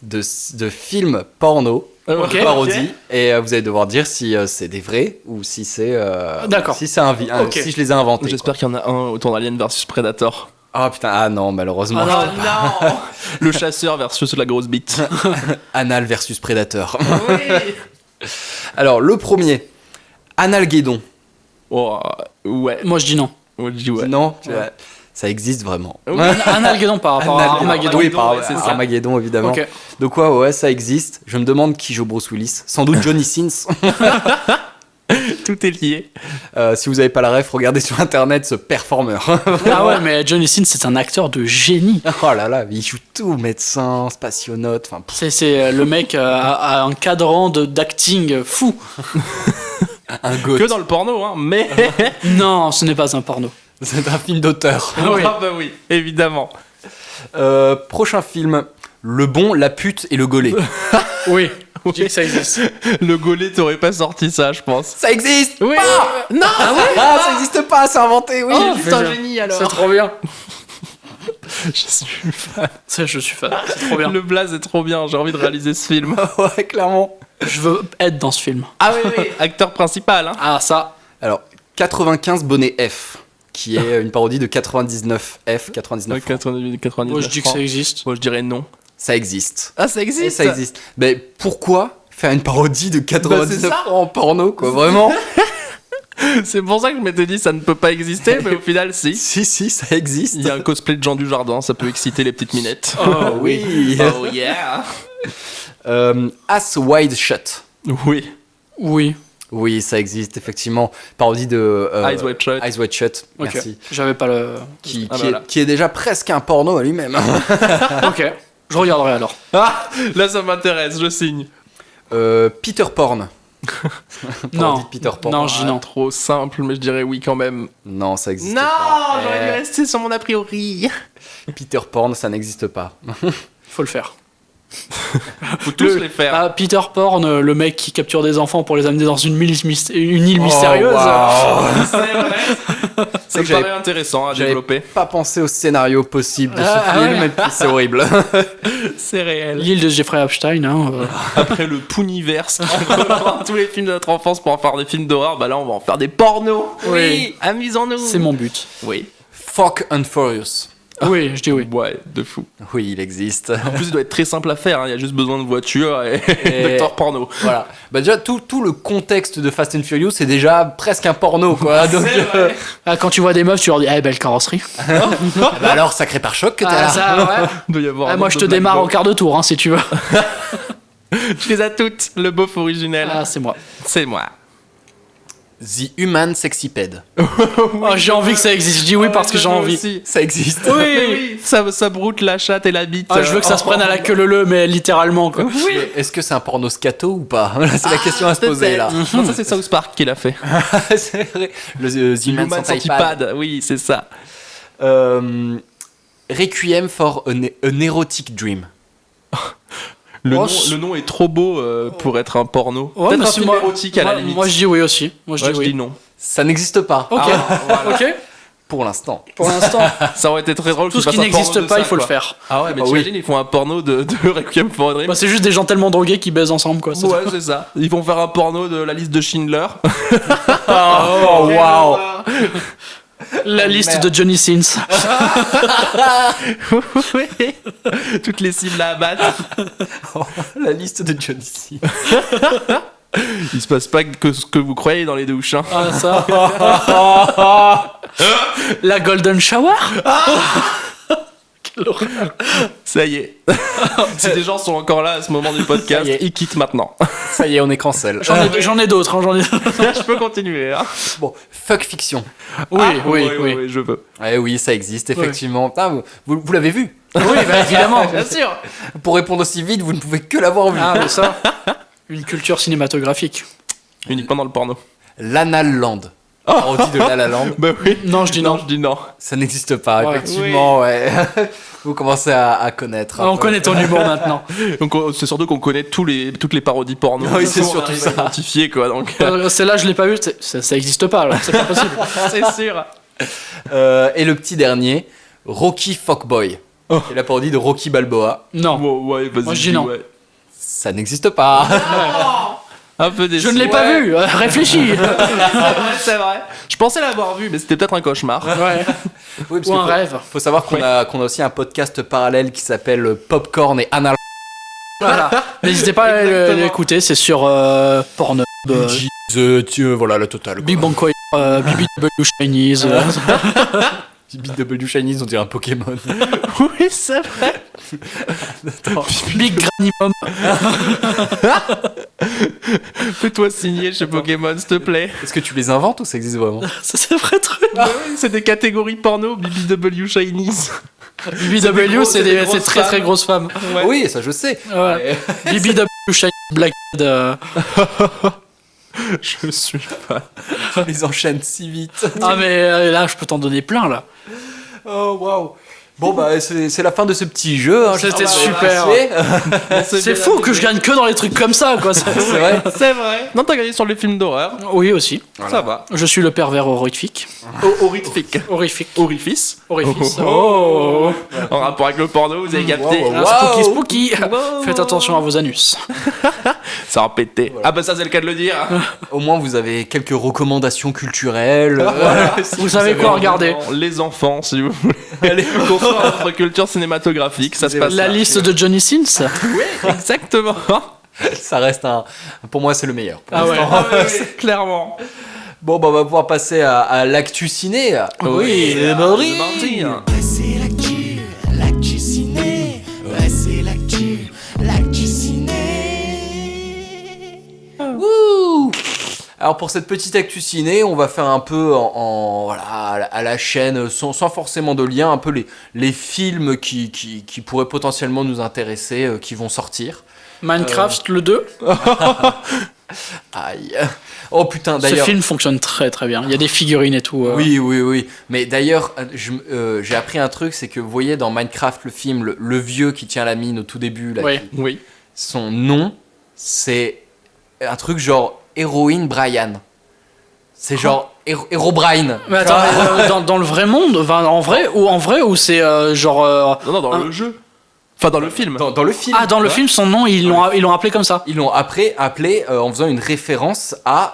de films porno, Ok. parodies, et vous allez devoir dire si c'est des vrais ou si c'est D'accord. si c'est Ok. si je les ai inventés. J'espère qu'il y en a un autour d'Alien vs Predator. Ah putain, ah non, malheureusement. Ah non. Non. Le chasseur versus la grosse bite. Anal versus Predator. Alors, le premier, Analguédon. Oh, ouais. Moi je dis non. Moi, je dis ouais. Non, ça existe vraiment. Analguédon par rapport à Armageddon. Oui, par ouais, c'est ça. Armageddon, évidemment. Ok. Donc ouais, ça existe. Je me demande qui joue Bruce Willis. Sans doute Johnny Sins. Tout est lié. Si vous avez pas la ref, regardez sur internet ce performeur. Ah ouais, mais Johnny Sins c'est un acteur de génie. Oh là là, il joue tout, médecin, spationaute, enfin... C'est le mec a un cadran d'acting fou. Un goth. Que dans le porno, hein, mais. Non, ce n'est pas un porno. C'est un film d'auteur. Oui. Ah bah oui, évidemment. Prochain film, Le bon, la pute et le golet. Oui, je dis que ça existe. Le golet t'aurait pas sorti ça, je pense. Ça existe. Oui. Non. Ah, ça existe pas, c'est inventé, oui. Oh, putain, putain. génie C'est alors. trop bien. Je suis fan. Ça, je suis fan. C'est trop bien. Le blaze est trop bien. J'ai envie de réaliser ce film. Ouais, clairement. Je veux être dans ce film. Ah oui. Acteur principal, hein. Ah, ça. Alors, 95 bonnet F, qui est une parodie de 99 F, 99 francs. 99 Moi, je dis que ça francs. existe. Moi, je dirais non. Ça existe. Ah, ça Et existe. ça existe. Mais pourquoi faire une parodie de 99 ça. francs en porno, quoi, vraiment? C'est pour ça que je m'étais dit ça ne peut pas exister, mais au final, si. Si, ça existe. Il y a un cosplay de Jean Dujardin, ça peut exciter les petites minettes. Oh oui. Oh yeah. As Wide Shut. Oui. Oui. Oui, ça existe, effectivement. Parodie de... Eyes Wide Shut. Eyes Wide Shut, Ok. merci. J'avais pas le. Qui, Ah, qui voilà. qui est déjà presque un porno à lui-même. Ok. Je regarderai alors. Ah, là ça m'intéresse, je signe. Peter Porn. Non. Parodie de Peter Porn. Non, je dis non. Trop simple, mais je dirais oui quand même. Non, ça existe Non, pas. j'aurais dû rester sur mon a priori. Peter Porn, ça n'existe pas. Faut le faire. Faut tous les faire. Ah, Peter Porn, le mec qui capture des enfants pour les amener dans une île mystérieuse. Oh, wow. C'est vrai. Ça me que j'avais- paraît intéressant à J'avais développer. pas pensé au scénario possible de ce Ah, film, ouais. et puis c'est horrible. C'est réel. L'île de Jeffrey Epstein. Hein, Après le Pooniverse, qui reprend tous les films de notre enfance pour en faire des films d'horreur, bah là on va en faire des pornos. Oui. Amusons-nous. c'est mon but. Oui. Fuck and Furious. Oui, je dis oui. Ouais, de fou. Oui, il existe. En plus, il doit être très simple à faire. hein. Il y a juste besoin de voiture et Et- d'acteurs porno. Voilà. Bah déjà, tout le contexte de Fast and Furious, c'est déjà presque un porno, quoi. Donc, Ah, quand tu vois des meufs, tu leur dis, eh, belle carrosserie. bah alors, sacré pare-choc que t'as Ah, là. ça, ouais. Il doit y avoir Ah, un moi, nombre je de te black démarre au box. quart de tour, hein, si tu veux. Tu les as toutes. Le beauf originel. Ah, c'est moi. C'est moi. The Human Sexyped. Oh, j'ai envie que ça existe. Je dis oui parce que j'ai envie. Aussi. Ça existe. Oui, ça broute la chatte et la bite. Ah, je veux que ça se prenne à la queue leu, mais littéralement, quoi. Mais est-ce que c'est un porno scato ou pas? Là, c'est la question à se poser, là. Non, ça c'est South Park qui l'a fait. C'est vrai. The Human Human Centipede. Centipede, oui, c'est ça. Requiem for an Erotic Dream. Oh, Le nom est trop beau pour être un porno. Ouais, Peut-être mais un c'est film érotique à la limite. Moi, je dis oui aussi. Moi, je Ouais, dis je oui. dis non. Ça n'existe pas. Ok. Ok. Pour l'instant. Pour l'instant, Ça aurait été très drôle. tout ce qui n'existe pas, il faut le faire. Ah ouais, mais Ah oui. t'imagines, ils font un porno de Requiem for a Dream. Bah, c'est juste des gens tellement drogués qui baisent ensemble, quoi. c'est Ouais, c'est ça. Ils vont faire un porno de la liste de Schindler. Oh, waouh. La liste de Johnny Sins. Oui. Toutes les cibles à abattre. La liste de Johnny C. Il se passe pas que ce que vous croyez dans les douches. Hein. Ah, ça. La Golden Shower. L'horreur. Ça y est. Si des gens sont encore là à ce moment du podcast, Ça y est. ils quittent maintenant. Ça y est, on est cancel. J'en ai d'autres, hein, j'en ai. Je peux continuer. Hein. Bon, fuck fiction. Oui, Ah, oui, oui, oui. je veux. Eh oui, ça existe, effectivement. Putain, vous l'avez vu. Oui, bah, évidemment, bien sûr. Pour répondre aussi vite, vous ne pouvez que l'avoir vu. Ah, mais ça, une culture cinématographique. Uniquement dans le porno. L'Anal Land. Parodie de La La Land. Bah oui. Non, je dis non. Je dis non. Ça n'existe pas, Ouais. effectivement, ouais. Vous commencez à connaître. Ah, on connaît ton humour maintenant. Donc c'est surtout qu'on connaît toutes les parodies porno. Oui, c'est On surtout arrive à ça. identifier quoi. Donc Celle-là, je l'ai pas vue, ça existe pas, alors c'est pas possible. c'est sûr. Et le petit dernier, Rocky Fuckboy. Oh. C'est la parodie de Rocky Balboa. Non. Ouais, vas-y. Moi, je dis non. ouais. Ça n'existe pas. Un peu déçu. Je ne l'ai pas Ouais. vue, réfléchis. C'est vrai. Je pensais l'avoir vu, mais c'était peut-être un cauchemar. Ouais. Oui, parce Ou un qu'il rêve. faut savoir qu'on a aussi un podcast parallèle qui s'appelle Popcorn et Anal. Voilà. N'hésitez pas à Exactement. l'écouter, c'est sur Pornhub, Voilà la totale. Big Bang Theory, BBW Chinese. BW Chinese, on dirait un Pokémon. Oui, c'est vrai. Big Granny Mom. Fais-toi signer chez Pokémon, s'il te plaît. Est-ce que tu les inventes ou ça existe vraiment? Ça, c'est vrai truc. Bah oui, c'est des catégories porno, BBW Chinese. BBW, gros- c'est c'est des c'est grosses très très femmes. grosses femmes. Oui, ça je sais. Ouais. BBW Chinese Blackhead. Je suis pas. On les enchaîne si vite. Ah, mais là, je peux t'en donner plein là. Oh waouh. Bon bah c'est la fin de ce petit jeu. Hein. C'était J'espère super. apprécié. C'est fou que je gagne que dans les trucs comme ça, quoi. C'est vrai. C'est vrai. Non, t'as gagné sur les films d'horreur. Oui, aussi. Ça va. Je suis le pervers horrifique. Horrifique. Horrifique. Orifice. Orifice. Oh. Oh. En rapport avec le porno, vous avez capté. Wow, wow. Ah, spooky, spooky. Faites attention à vos anus. Ça va péter. Ah bah ça c'est le cas de le dire. Au moins vous avez quelques recommandations culturelles. Si Vous savez quoi regarder. Les enfants, si vous voulez. Allez, construire votre culture cinématographique, ça se passe. La là. liste de Johnny Sins. Oui, exactement. Ça reste pour moi c'est le meilleur. Pour Ah ouais. l'instant. Clairement. Bon bah on va pouvoir passer à l'actu ciné. Oui, c'est parti. parti. Ouais, c'est l'actu ciné. Ouais, c'est l'actu ciné. Wouh. Alors pour cette petite actu ciné, on va faire un peu voilà, à la chaîne, sans forcément de lien, un peu les films qui pourraient potentiellement nous intéresser, qui vont sortir. Minecraft, le 2. Aïe. Oh putain, Ce d'ailleurs. film fonctionne très très bien. Il y a des figurines et tout. Oui. Mais d'ailleurs, j'ai appris un truc, c'est que vous voyez dans Minecraft le film, le vieux qui tient la mine au tout début, là, Oui. Oui. son nom, c'est un truc genre Héroïne Brian. C'est genre Herobrine. Mais attends, mais, dans le vrai monde, enfin, en vrai ou c'est genre. Non, dans le jeu. Enfin, dans le film. Dans le film. Ah, dans le film, son nom, ils l'ont appelé comme ça. Ils l'ont appelé en faisant une référence à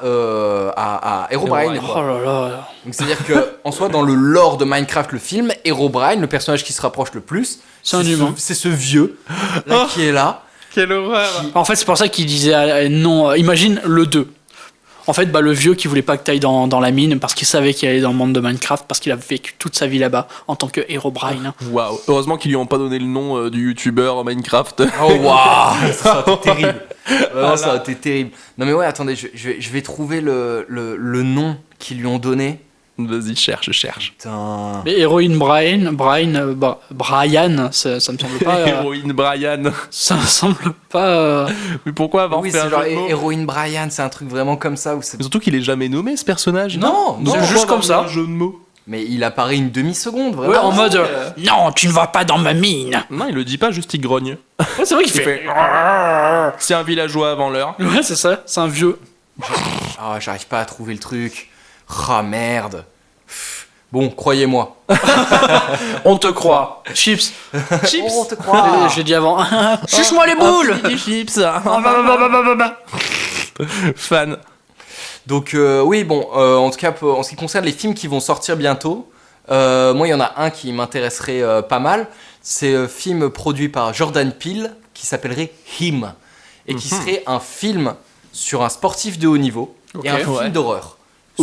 Herobrine. Herobrine. quoi. Oh là là. Donc c'est-à-dire que en soi dans le lore de Minecraft le film, Herobrine, le personnage qui se rapproche le plus, C'est un humain. c'est ce vieux là, qui est là. Quelle horreur. En fait, c'est pour ça qu'il disait non. Imagine le 2. En fait, le vieux qui voulait pas que t'ailles dans la mine parce qu'il savait qu'il allait dans le monde de Minecraft parce qu'il a vécu toute sa vie là-bas en tant que Herobrine. Waouh. Heureusement qu'ils lui ont pas donné le nom du youtubeur Minecraft. Oh waouh, ça aurait été terrible. Vraiment, ça aurait été terrible. Non mais ouais, attendez, je vais trouver le nom qu'ils lui ont donné. Vas-y, cherche. Putain. Mais Héroïne Brian, ça me semble pas. Héroïne Brian. Ça me semble pas. Mais pourquoi avoir Oui, fait c'est un genre jeu de mots Héroïne Brian, c'est un truc vraiment comme ça où c'est. Mais surtout qu'il est jamais nommé ce personnage. Non, Donc c'est pourquoi juste comme avoir ça. mis un jeu de mots. Mais il apparaît une demi-seconde, vraiment. Ouais, en mode non, tu ne vas pas dans ma mine. Non, il le dit pas, juste il grogne. Ouais, c'est vrai qu'il fait. C'est un villageois avant l'heure. Ouais, c'est ça, c'est un vieux. Ah, j'arrive pas à trouver le truc. Ah merde. Pff. Bon, croyez-moi. On te croit. Chips. Chips. On te croit. J'ai dit avant. Suce-moi les boules. Des chips. Bah. Fan. Donc oui, bon, en tout cas, en ce qui concerne les films qui vont sortir bientôt, moi, il y en a un qui m'intéresserait pas mal. C'est un film produit par Jordan Peele qui s'appellerait Him et qui serait un film sur un sportif de haut niveau et un film ouais. d'horreur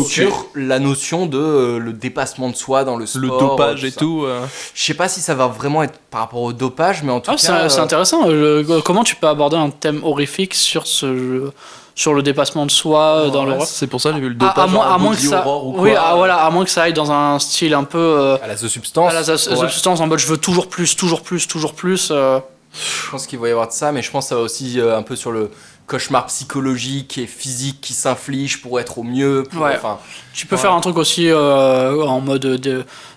sur la notion de le dépassement de soi dans le sport. Le dopage et ça. tout. Je sais pas si ça va vraiment être par rapport au dopage, mais en tout Ah, cas... c'est intéressant. Comment tu peux aborder un thème horrifique sur le dépassement de soi dans l'horreur? C'est pour ça que j'ai vu le À dopage en moins que body ça, horror ou quoi. oui, voilà, à moins que ça aille dans un style un peu à la The Substance. à la substance, en mode je veux toujours plus, toujours plus, toujours plus. Je pense qu'il va y avoir de ça, mais je pense que ça va aussi un peu sur le cauchemar psychologique et physique qui s'inflige pour être au mieux. Ouais. Enfin, Tu peux faire un truc aussi en mode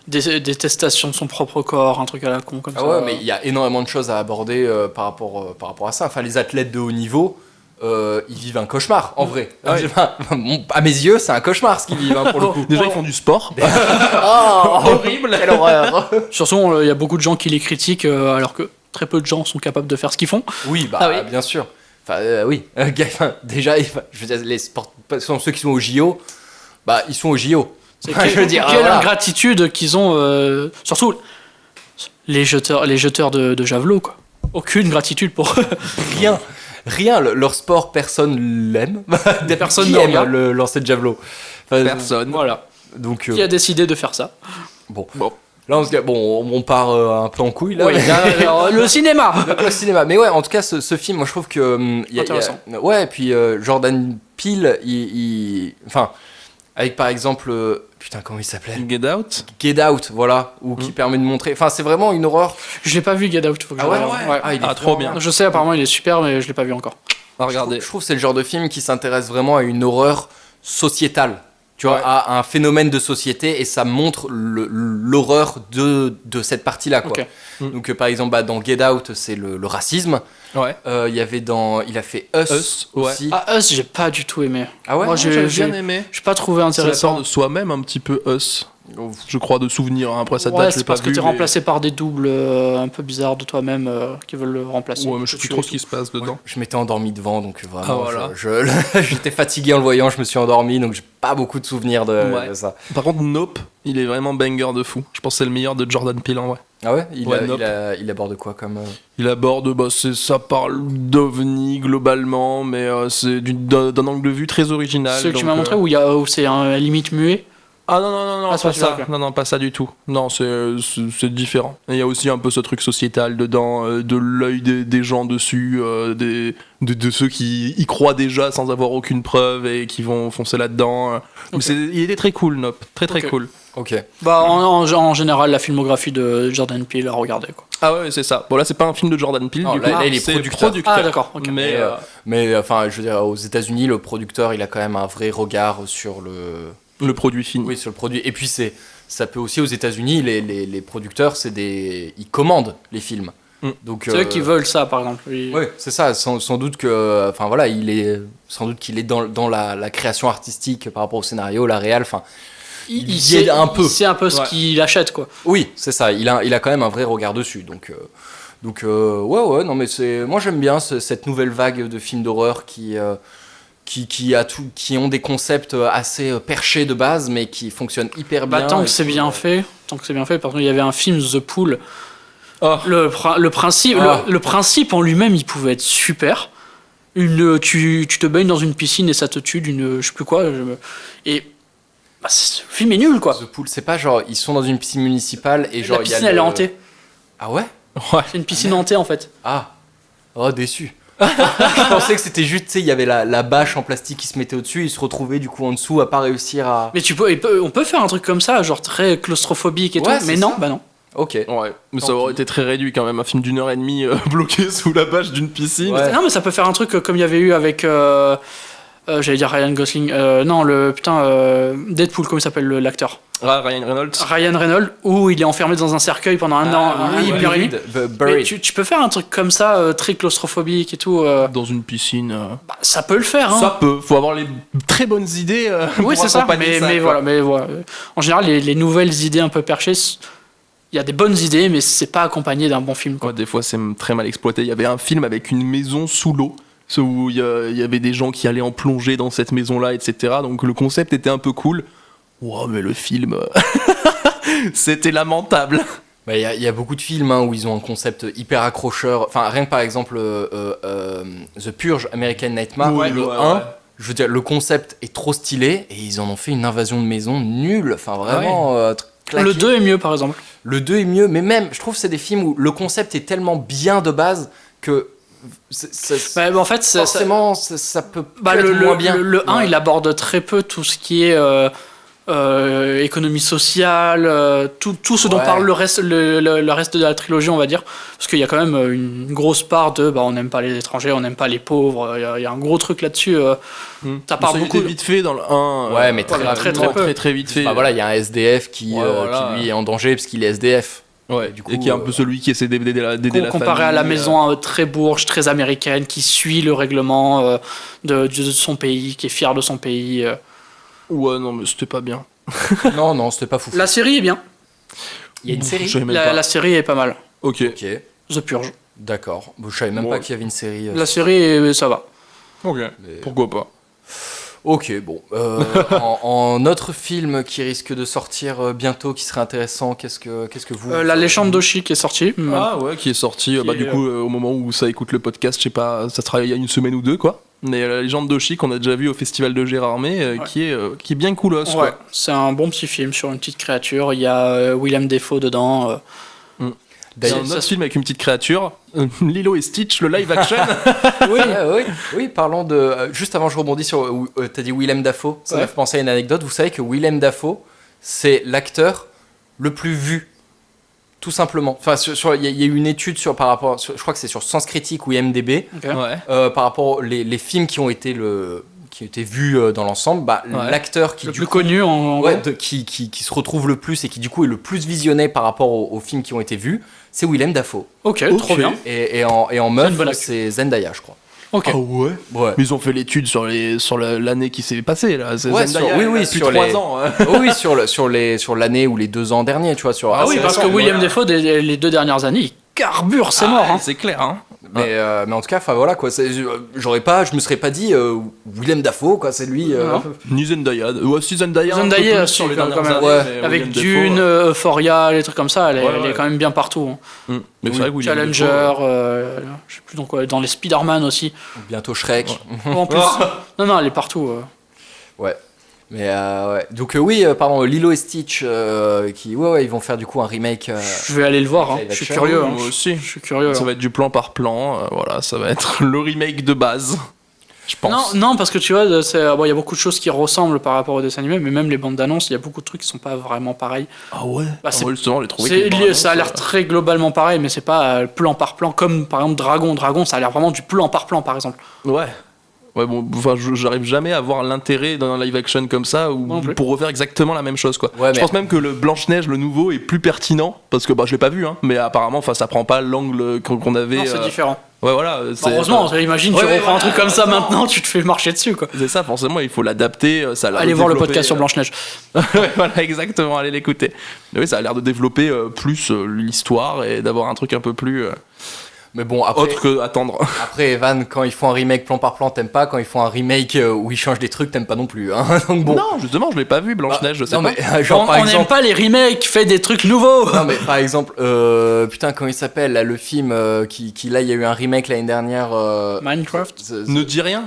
détestation de son propre corps, un truc à la con comme ah ça. ouais, mais il y a énormément de choses à aborder par rapport à ça. Enfin, les athlètes de haut niveau, ils vivent un cauchemar, en vrai. Ah oui. À mes yeux, c'est un cauchemar ce qu'ils vivent, hein, pour le coup. Déjà, ils font du sport. Horrible, quelle horreur. Surtout, il y a beaucoup de gens qui les critiquent alors que très peu de gens sont capables de faire ce qu'ils font. Oui, bah, Ah oui. bien sûr. Enfin, oui. Déjà, je veux dire, ceux qui sont au JO, bah, ils sont au JO. C'est Je veux dire, quelle voilà. ingratitude qu'ils ont, surtout les jeteurs de javelot, quoi. Aucune gratitude pour eux. Rien, leur sport, personne l'aime. Personne qui ne aime regarde. le lancer de javelot. Enfin, Personne. Voilà. Donc, Qui a décidé de faire ça? bon. Là, on part un peu en couille, là. Oui, alors, le cinéma. Le cinéma. Mais ouais, en tout cas, ce film, moi, je trouve que... ouais, et puis Jordan Peele, enfin, avec, par exemple... putain, comment il s'appelait? Get Out. Get Out, voilà. Ou qui permet de montrer... Enfin, c'est vraiment une horreur. Je l'ai pas vu, Get Out. Faut que je regarde. Ouais. il est trop vraiment- bien. Je sais, apparemment, il est super, mais je l'ai pas vu encore. À regarder. Je trouve que c'est le genre de film qui s'intéresse vraiment à une horreur sociétale. Tu vois, Ouais. à un phénomène de société, et ça montre l'horreur de cette partie-là, quoi. Ok. Donc, par exemple, dans Get Out, c'est le racisme. Ouais. Il y avait il a fait Us, ouais. aussi. Ah, Us, j'ai pas du tout aimé. Ah ouais? Moi, J'ai j'ai bien aimé. pas trouvé C'est la peur intéressant. de soi-même un petit peu Us. Je crois de souvenir. Après ça Ouais, date, je l'ai c'est pas parce que vu. t'es mais- remplacé par des doubles un peu bizarres de toi-même qui veulent le remplacer. Ouais, mais je sais plus trop ce qui se passe dedans. Je m'étais endormi devant, donc vraiment, Ah, voilà. j'étais fatigué en le voyant, je me suis endormi, donc j'ai pas beaucoup de souvenirs Ouais. de ça. Par contre, Nope, il est vraiment banger de fou. Je pense que c'est le meilleur de Jordan Peele en vrai. Ah ouais? Ouais, Nope. Il aborde quoi comme... Il aborde, ça parle d'OVNI globalement, mais c'est d'un angle de vue très original. Ceux que tu donc, m'as montré où c'est un limite muet. Ah non, Ah, c'est pas pas celui-là, ça. ok. Non, pas ça du tout. Non, c'est différent. Et il y a aussi un peu ce truc sociétal dedans, de l'œil des gens dessus, de ceux qui y croient déjà sans avoir aucune preuve et qui vont foncer là-dedans. Mais Ok. il était très cool, Nope. Très Ok. cool. Ok. Bah, en général, la filmographie de Jordan Peele à regarder, quoi. Ah ouais, c'est ça. Bon, là, c'est pas un film de Jordan Peele, Non, du là, coup. il est c'est producteur. Ah, d'accord, ok. Mais Mais enfin, je veux dire, aux États-Unis, le producteur, il a quand même un vrai regard sur le produit fini. oui, sur le produit. Et puis ça peut aussi aux États-Unis, les producteurs, ils commandent les films. Mm. Donc C'est eux qui veulent ça, par exemple. Oui, c'est ça. Sans doute que, enfin voilà, sans doute qu'il est dans la création artistique par rapport au scénario, la réal. Enfin, il y aide un peu. Il sait un peu ce Ouais. qu'il achète, quoi. oui, c'est ça. Il a quand même un vrai regard dessus. Donc ouais, non mais moi j'aime bien cette nouvelle vague de films d'horreur qui ont des concepts assez perchés de base, mais qui fonctionnent hyper bien. Bah, tant et que c'est qui- bien fait, par exemple, il y avait un film, The Pool. Oh. Le principe, Ah. le principe en lui-même, il pouvait être super. Tu te baignes dans une piscine et ça te tue d'une, je sais plus quoi. Et bah, le film est nul, quoi. The Pool, c'est pas genre ils sont dans une piscine municipale et genre La il y a piscine, elle est hantée. Ah ouais? C'est une piscine hantée, en fait. Ah, oh déçu. Je pensais que c'était juste, tu sais, il y avait la bâche en plastique qui se mettait au-dessus, ils se retrouvaient du coup en dessous à pas réussir à... Mais on peut faire un truc comme ça, genre très claustrophobique et Ouais, tout. Mais c'est non, ça. bah non. Ok. Ouais, mais ça Tant aurait pis. été très réduit quand même, un film d'1h30 bloqué sous la bâche d'une piscine. Ouais. Non, mais ça peut faire un truc comme il y avait eu avec. J'allais dire Ryan Gosling. Non, Deadpool, comment il s'appelle l'acteur? Ah, Ryan Reynolds. Ryan Reynolds, où il est enfermé dans un cercueil pendant un an, oui, une heure et demie. Mais Buried. tu peux faire un truc comme ça, très claustrophobique et tout. Dans une piscine. Bah, ça peut le faire, hein. Ça peut, faut avoir les très bonnes idées. Oui, pour c'est ça. accompagner Mais quoi. voilà. En général, les nouvelles idées un peu perchées, il y a des bonnes idées, mais c'est pas accompagné d'un bon film, quoi. Ouais, des fois, c'est très mal exploité. Il y avait un film avec une maison sous l'eau, où il y avait des gens qui allaient en plongée dans cette maison-là, etc. Donc le concept était un peu cool. Wow, mais le film, c'était lamentable. Bah, il y a beaucoup de films où ils ont un concept hyper accrocheur. Enfin, rien que par exemple The Purge, American Nightmare, Oui, le ouais, 1, ouais. je veux dire, le concept est trop stylé et ils en ont fait une invasion de maison nulle. Enfin, vraiment. Claqué. Le 2 est mieux, par exemple. Le 2 est mieux, mais même, je trouve que c'est des films où le concept est tellement bien de base que. En fait, forcément, ça peut bah, être moins bien. Le 1, il aborde très peu tout ce qui est économie sociale, tout ce dont parle le reste de la trilogie, on va dire. Parce qu'il y a quand même une grosse part de on n'aime pas les étrangers, on n'aime pas les pauvres. Il y a un gros truc là-dessus. Ça part beaucoup. vite fait dans le 1. Ouais, mais très vite fait. Bah voilà, il y a un SDF qui lui est en danger parce qu'il est SDF. Ouais, du coup, et qui est un peu celui qui essaie d'aider la famille. Comparé à la maison très bourge, très américaine, qui suit le règlement de son pays, qui est fier de son pays. Ouais, non, mais c'était pas bien. non, c'était pas fou. La série est bien. Il y a une série. La série est pas mal. Ok. The Purge. D'accord. Je savais même pas qu'il y avait une série. La série, ça va. Ok. Pourquoi pas. Ok, bon. En autre film qui risque de sortir bientôt, qui serait intéressant, qu'est-ce que vous... La légende d'Oshi qui est sortie. Ah ouais, qui est sorti, du coup, au moment où ça écoute le podcast, je sais pas, ça sera il y a une semaine ou deux, quoi. Mais la légende d'Oshi qu'on a déjà vu au festival de Gérardmer, qui est bien coolos, quoi. Ouais, c'est un bon petit film sur une petite créature. Il y a Willem Dafoe dedans. C'est un autre film avec une petite créature, Lilo et Stitch, le live action. oui, parlons de... juste avant, je rebondis sur... t'as dit Willem Dafoe, ça m'a fait penser à une anecdote. Vous savez que Willem Dafoe, c'est l'acteur le plus vu, tout simplement. Enfin, il y a eu une étude par rapport... je crois que c'est sur Sens Critique ou IMDb, par rapport aux films qui ont été vus dans l'ensemble, l'acteur qui le plus connu qui se retrouve le plus et qui du coup est le plus visionné par rapport aux films qui ont été vus, c'est Willem Dafoe. Ok, trop bien. Et en meuf, c'est Zendaya, je crois. Ok. Ah ouais. Mais ils ont fait l'étude sur l'année qui s'est passée là. C'est Zendaya, depuis sur 3 ans. Oui, sur l'année ou les 2 ans derniers, tu vois. Parce que Willem Dafoe, les 2 dernières années, il carbure, c'est mort. C'est clair. Hein. Mais en tout cas, enfin voilà quoi. Je me serais pas dit Willem Dafoe quoi, c'est lui. Ni Zendaya. Si Zendaya sur les dernières années. Avec Dune, Euphoria, les trucs comme ça, elle est quand même bien partout. Mais c'est vrai que Challenger, je sais plus dans quoi, dans les Spider-Man aussi. Bientôt Shrek. En plus, non, elle est partout. Ouais. Mais donc Lilo et Stitch qui ils vont faire du coup un remake. Je vais aller le voir, je suis curieux. Moi aussi. Je suis curieux. Ça va être du plan par plan, voilà, ça va être le remake de base. Je pense. Non, parce que tu vois, il y a beaucoup de choses qui ressemblent par rapport au dessin animé, mais même les bandes d'annonces, il y a beaucoup de trucs qui sont pas vraiment pareils. Ah ouais. Justement, j'ai trouvé. Ça a l'air très globalement pareil, mais c'est pas plan par plan comme par exemple Dragon. Dragon, ça a l'air vraiment du plan par plan, par exemple. Ouais, bon, enfin, j'arrive jamais à voir l'intérêt d'un live action comme ça pour refaire exactement la même chose, quoi. Je pense même que le Blanche-Neige, le nouveau, est plus pertinent parce que je l'ai pas vu, hein, mais apparemment, ça prend pas l'angle qu'on avait. Non, c'est différent. Ouais, voilà. Heureusement, imagine, tu reprends un truc comme ça maintenant, tu te fais marcher dessus, quoi. C'est ça, forcément, il faut l'adapter. Allez voir le podcast sur Blanche-Neige. Voilà, exactement, allez l'écouter. Mais oui, ça a l'air de développer plus l'histoire et d'avoir un truc un peu plus. Mais bon, après, autre que attendre. Après, Evan, quand ils font un remake plan par plan, t'aimes pas. Quand ils font un remake où ils changent des trucs, t'aimes pas non plus. Hein. Donc bon. Non, justement, je l'ai pas vu, Blanche-Neige, je sais pas. Mais, on n'aime pas les remakes, fais des trucs nouveaux. Non, mais par exemple, putain, comment il s'appelle là, le film qui là, il y a eu un remake l'année dernière. Minecraft. Ne dis rien.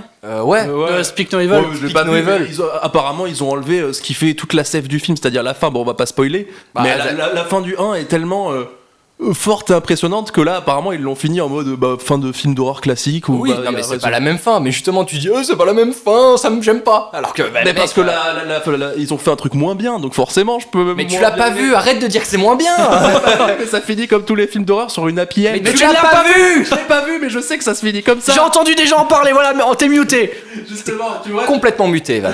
Speak No Evil. Apparemment, ils ont enlevé ce qui fait toute la sève du film, c'est-à-dire la fin. Bon, on va pas spoiler. Mais la fin du 1 est tellement. Forte et impressionnante que là apparemment ils l'ont fini en mode fin de film d'horreur classique ou non mais c'est pas la même fin, mais justement tu dis c'est pas la même fin, ça me j'aime pas, alors que mais parce que ils ont fait un truc moins bien, donc forcément je peux. Mais tu l'as pas vu, arrête de dire que c'est moins bien. Ça finit comme tous les films d'horreur sur une happy end. Mais tu l'as pas vu. Je l'ai pas vu, mais je sais que ça se finit comme ça. J'ai entendu des gens en parler, voilà, mais t'es muté. Justement, tu vois. Complètement muté, Val.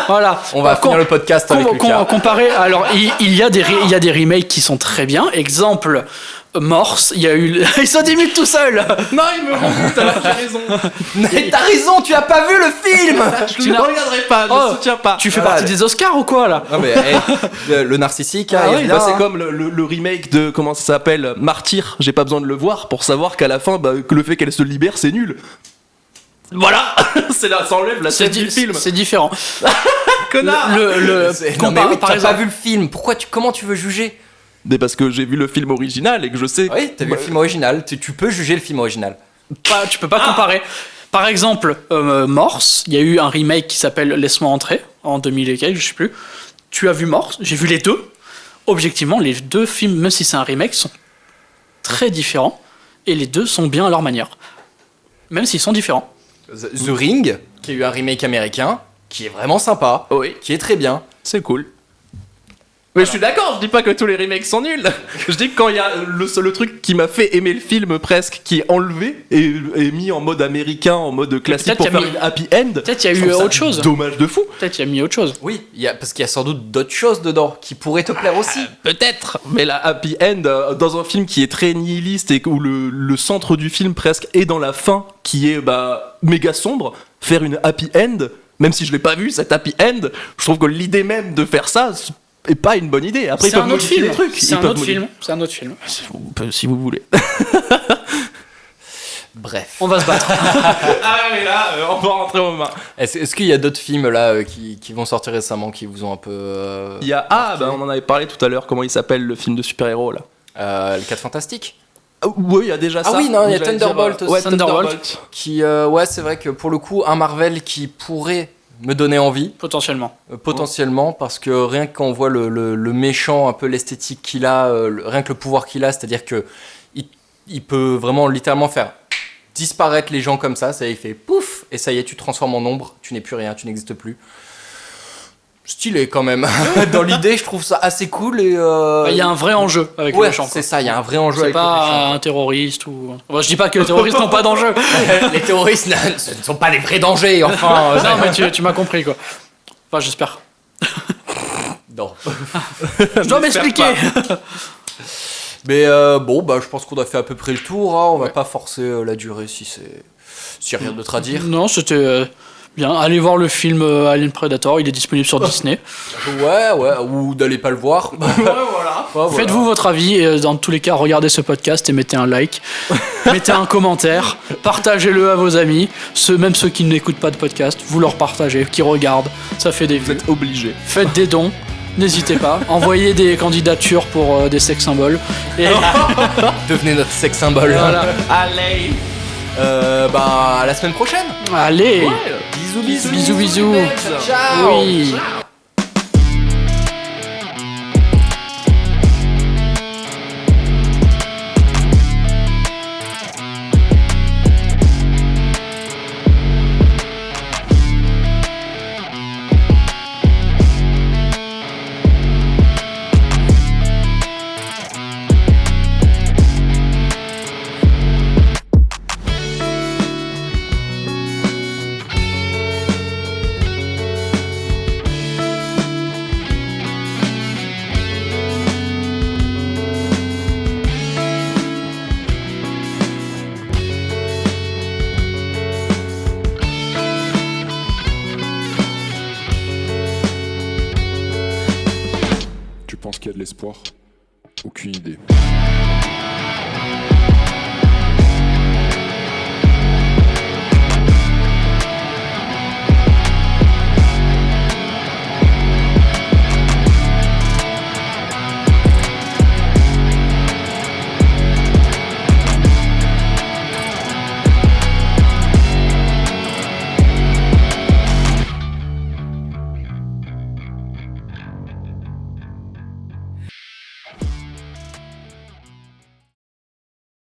Voilà. On va finir le podcast avec Lucas. Comparer, alors il y a des remakes qui sont très bien. Exemple. Morse, il y a eu. Il se démute tout seul. Non, il me rend alors j'ai raison. Mais t'as raison, tu as pas vu le film. Je ne regarderai pas, je soutiens pas. Tu fais partie des Oscars ou quoi là? Non mais le narcissique, c'est comme le remake de comment ça s'appelle, Martyr. J'ai pas besoin de le voir pour savoir qu'à la fin, que le fait qu'elle se libère, c'est nul. Voilà, ça enlève la scène du film. C'est différent. Connard. Non mais oui, t'as pas vu le film. Comment tu veux juger? Mais parce que j'ai vu le film original et que je sais. Oui, t'as vu le film original. Tu peux juger le film original. Tu peux pas comparer. Par exemple, Morse, il y a eu un remake qui s'appelle Laisse-moi entrer, en 2000 et quelques, je sais plus. Tu as vu Morse, j'ai vu les deux. Objectivement, les deux films, même si c'est un remake, sont très différents. Et les deux sont bien à leur manière. Même s'ils sont différents. The Ring, qui a eu un remake américain, qui est vraiment sympa, Oui, qui est très bien. c'est cool. Mais je suis d'accord, je dis pas que tous les remakes sont nuls. Je dis que quand il y a le truc qui m'a fait aimer le film presque, qui est enlevé et mis en mode américain, en mode classique Peut-être pour qu'il y a faire mis- une happy end. Peut-être il y a je eu trouve ça autre chose. Dommage de fou. Peut-être qu'il y a mis autre chose. Oui, parce qu'il y a sans doute d'autres choses dedans qui pourraient te plaire aussi. Peut-être, mais la happy end dans un film qui est très nihiliste et où le centre du film presque est dans la fin qui est méga sombre, faire une happy end, même si je l'ai pas vu cette happy end, je trouve que l'idée même de faire ça est pas une bonne idée. Après ils C'est peuvent un autre modifier film. les trucs. C'est Ils un peuvent autre modifier- film. C'est un autre film. Si vous voulez. Bref. On va se battre. Ah mais là, on va rentrer aux mains. Est-ce qu'il y a d'autres films là qui vont sortir récemment qui vous ont un peu. Il y a on en avait parlé tout à l'heure. Comment il s'appelle le film de super-héros là? Les 4 Fantastiques Oui, il y a déjà Ah ça. oui, non, il y a J'allais Thunderbolt dire, aussi. ouais, Thunderbolt. qui, ouais, c'est vrai que pour le coup, un Marvel qui pourrait me donner envie, Potentiellement. potentiellement, parce que rien que quand on voit le méchant, un peu l'esthétique qu'il a, rien que le pouvoir qu'il a, c'est-à-dire que il peut vraiment littéralement faire disparaître les gens comme ça il fait pouf, et ça y est, tu te transformes en ombre, tu n'es plus rien, tu n'existes plus. Stylé quand même. Dans l'idée, je trouve ça assez cool et. Il y a un vrai enjeu avec le Ouais, méchant. c'est ça, il y a un vrai enjeu C'est avec le pas méchant. un terroriste ou. Bon, je dis pas que les terroristes n'ont pas d'enjeu. Les terroristes, ce ne sont pas des vrais dangers, enfin. Non, mais tu m'as compris quoi. Enfin, j'espère. Non. Je dois m'expliquer. Mais bon, je pense qu'on a fait à peu près le tour. Hein. On va pas forcer la durée si s'il y a rien d'autre à dire. Non, c'était bien. Allez voir le film Alien Predator, il est disponible sur Disney. Ouais, ou d'aller pas le voir. Ouais, voilà. Faites-vous votre avis et dans tous les cas, regardez ce podcast et mettez un like, mettez un commentaire, partagez-le à vos amis, même ceux qui n'écoutent pas de podcast, vous leur partagez, qui regardent, ça fait des Vous vues. êtes obligés. Faites des dons, n'hésitez pas, envoyez des candidatures pour des sex symboles. Et Devenez notre sex symbole. voilà. Allez. À la semaine prochaine. Allez, Bisous. bisous, bisous. Ciao. Oui. Tu penses qu'il y a de l'espoir? Aucune idée.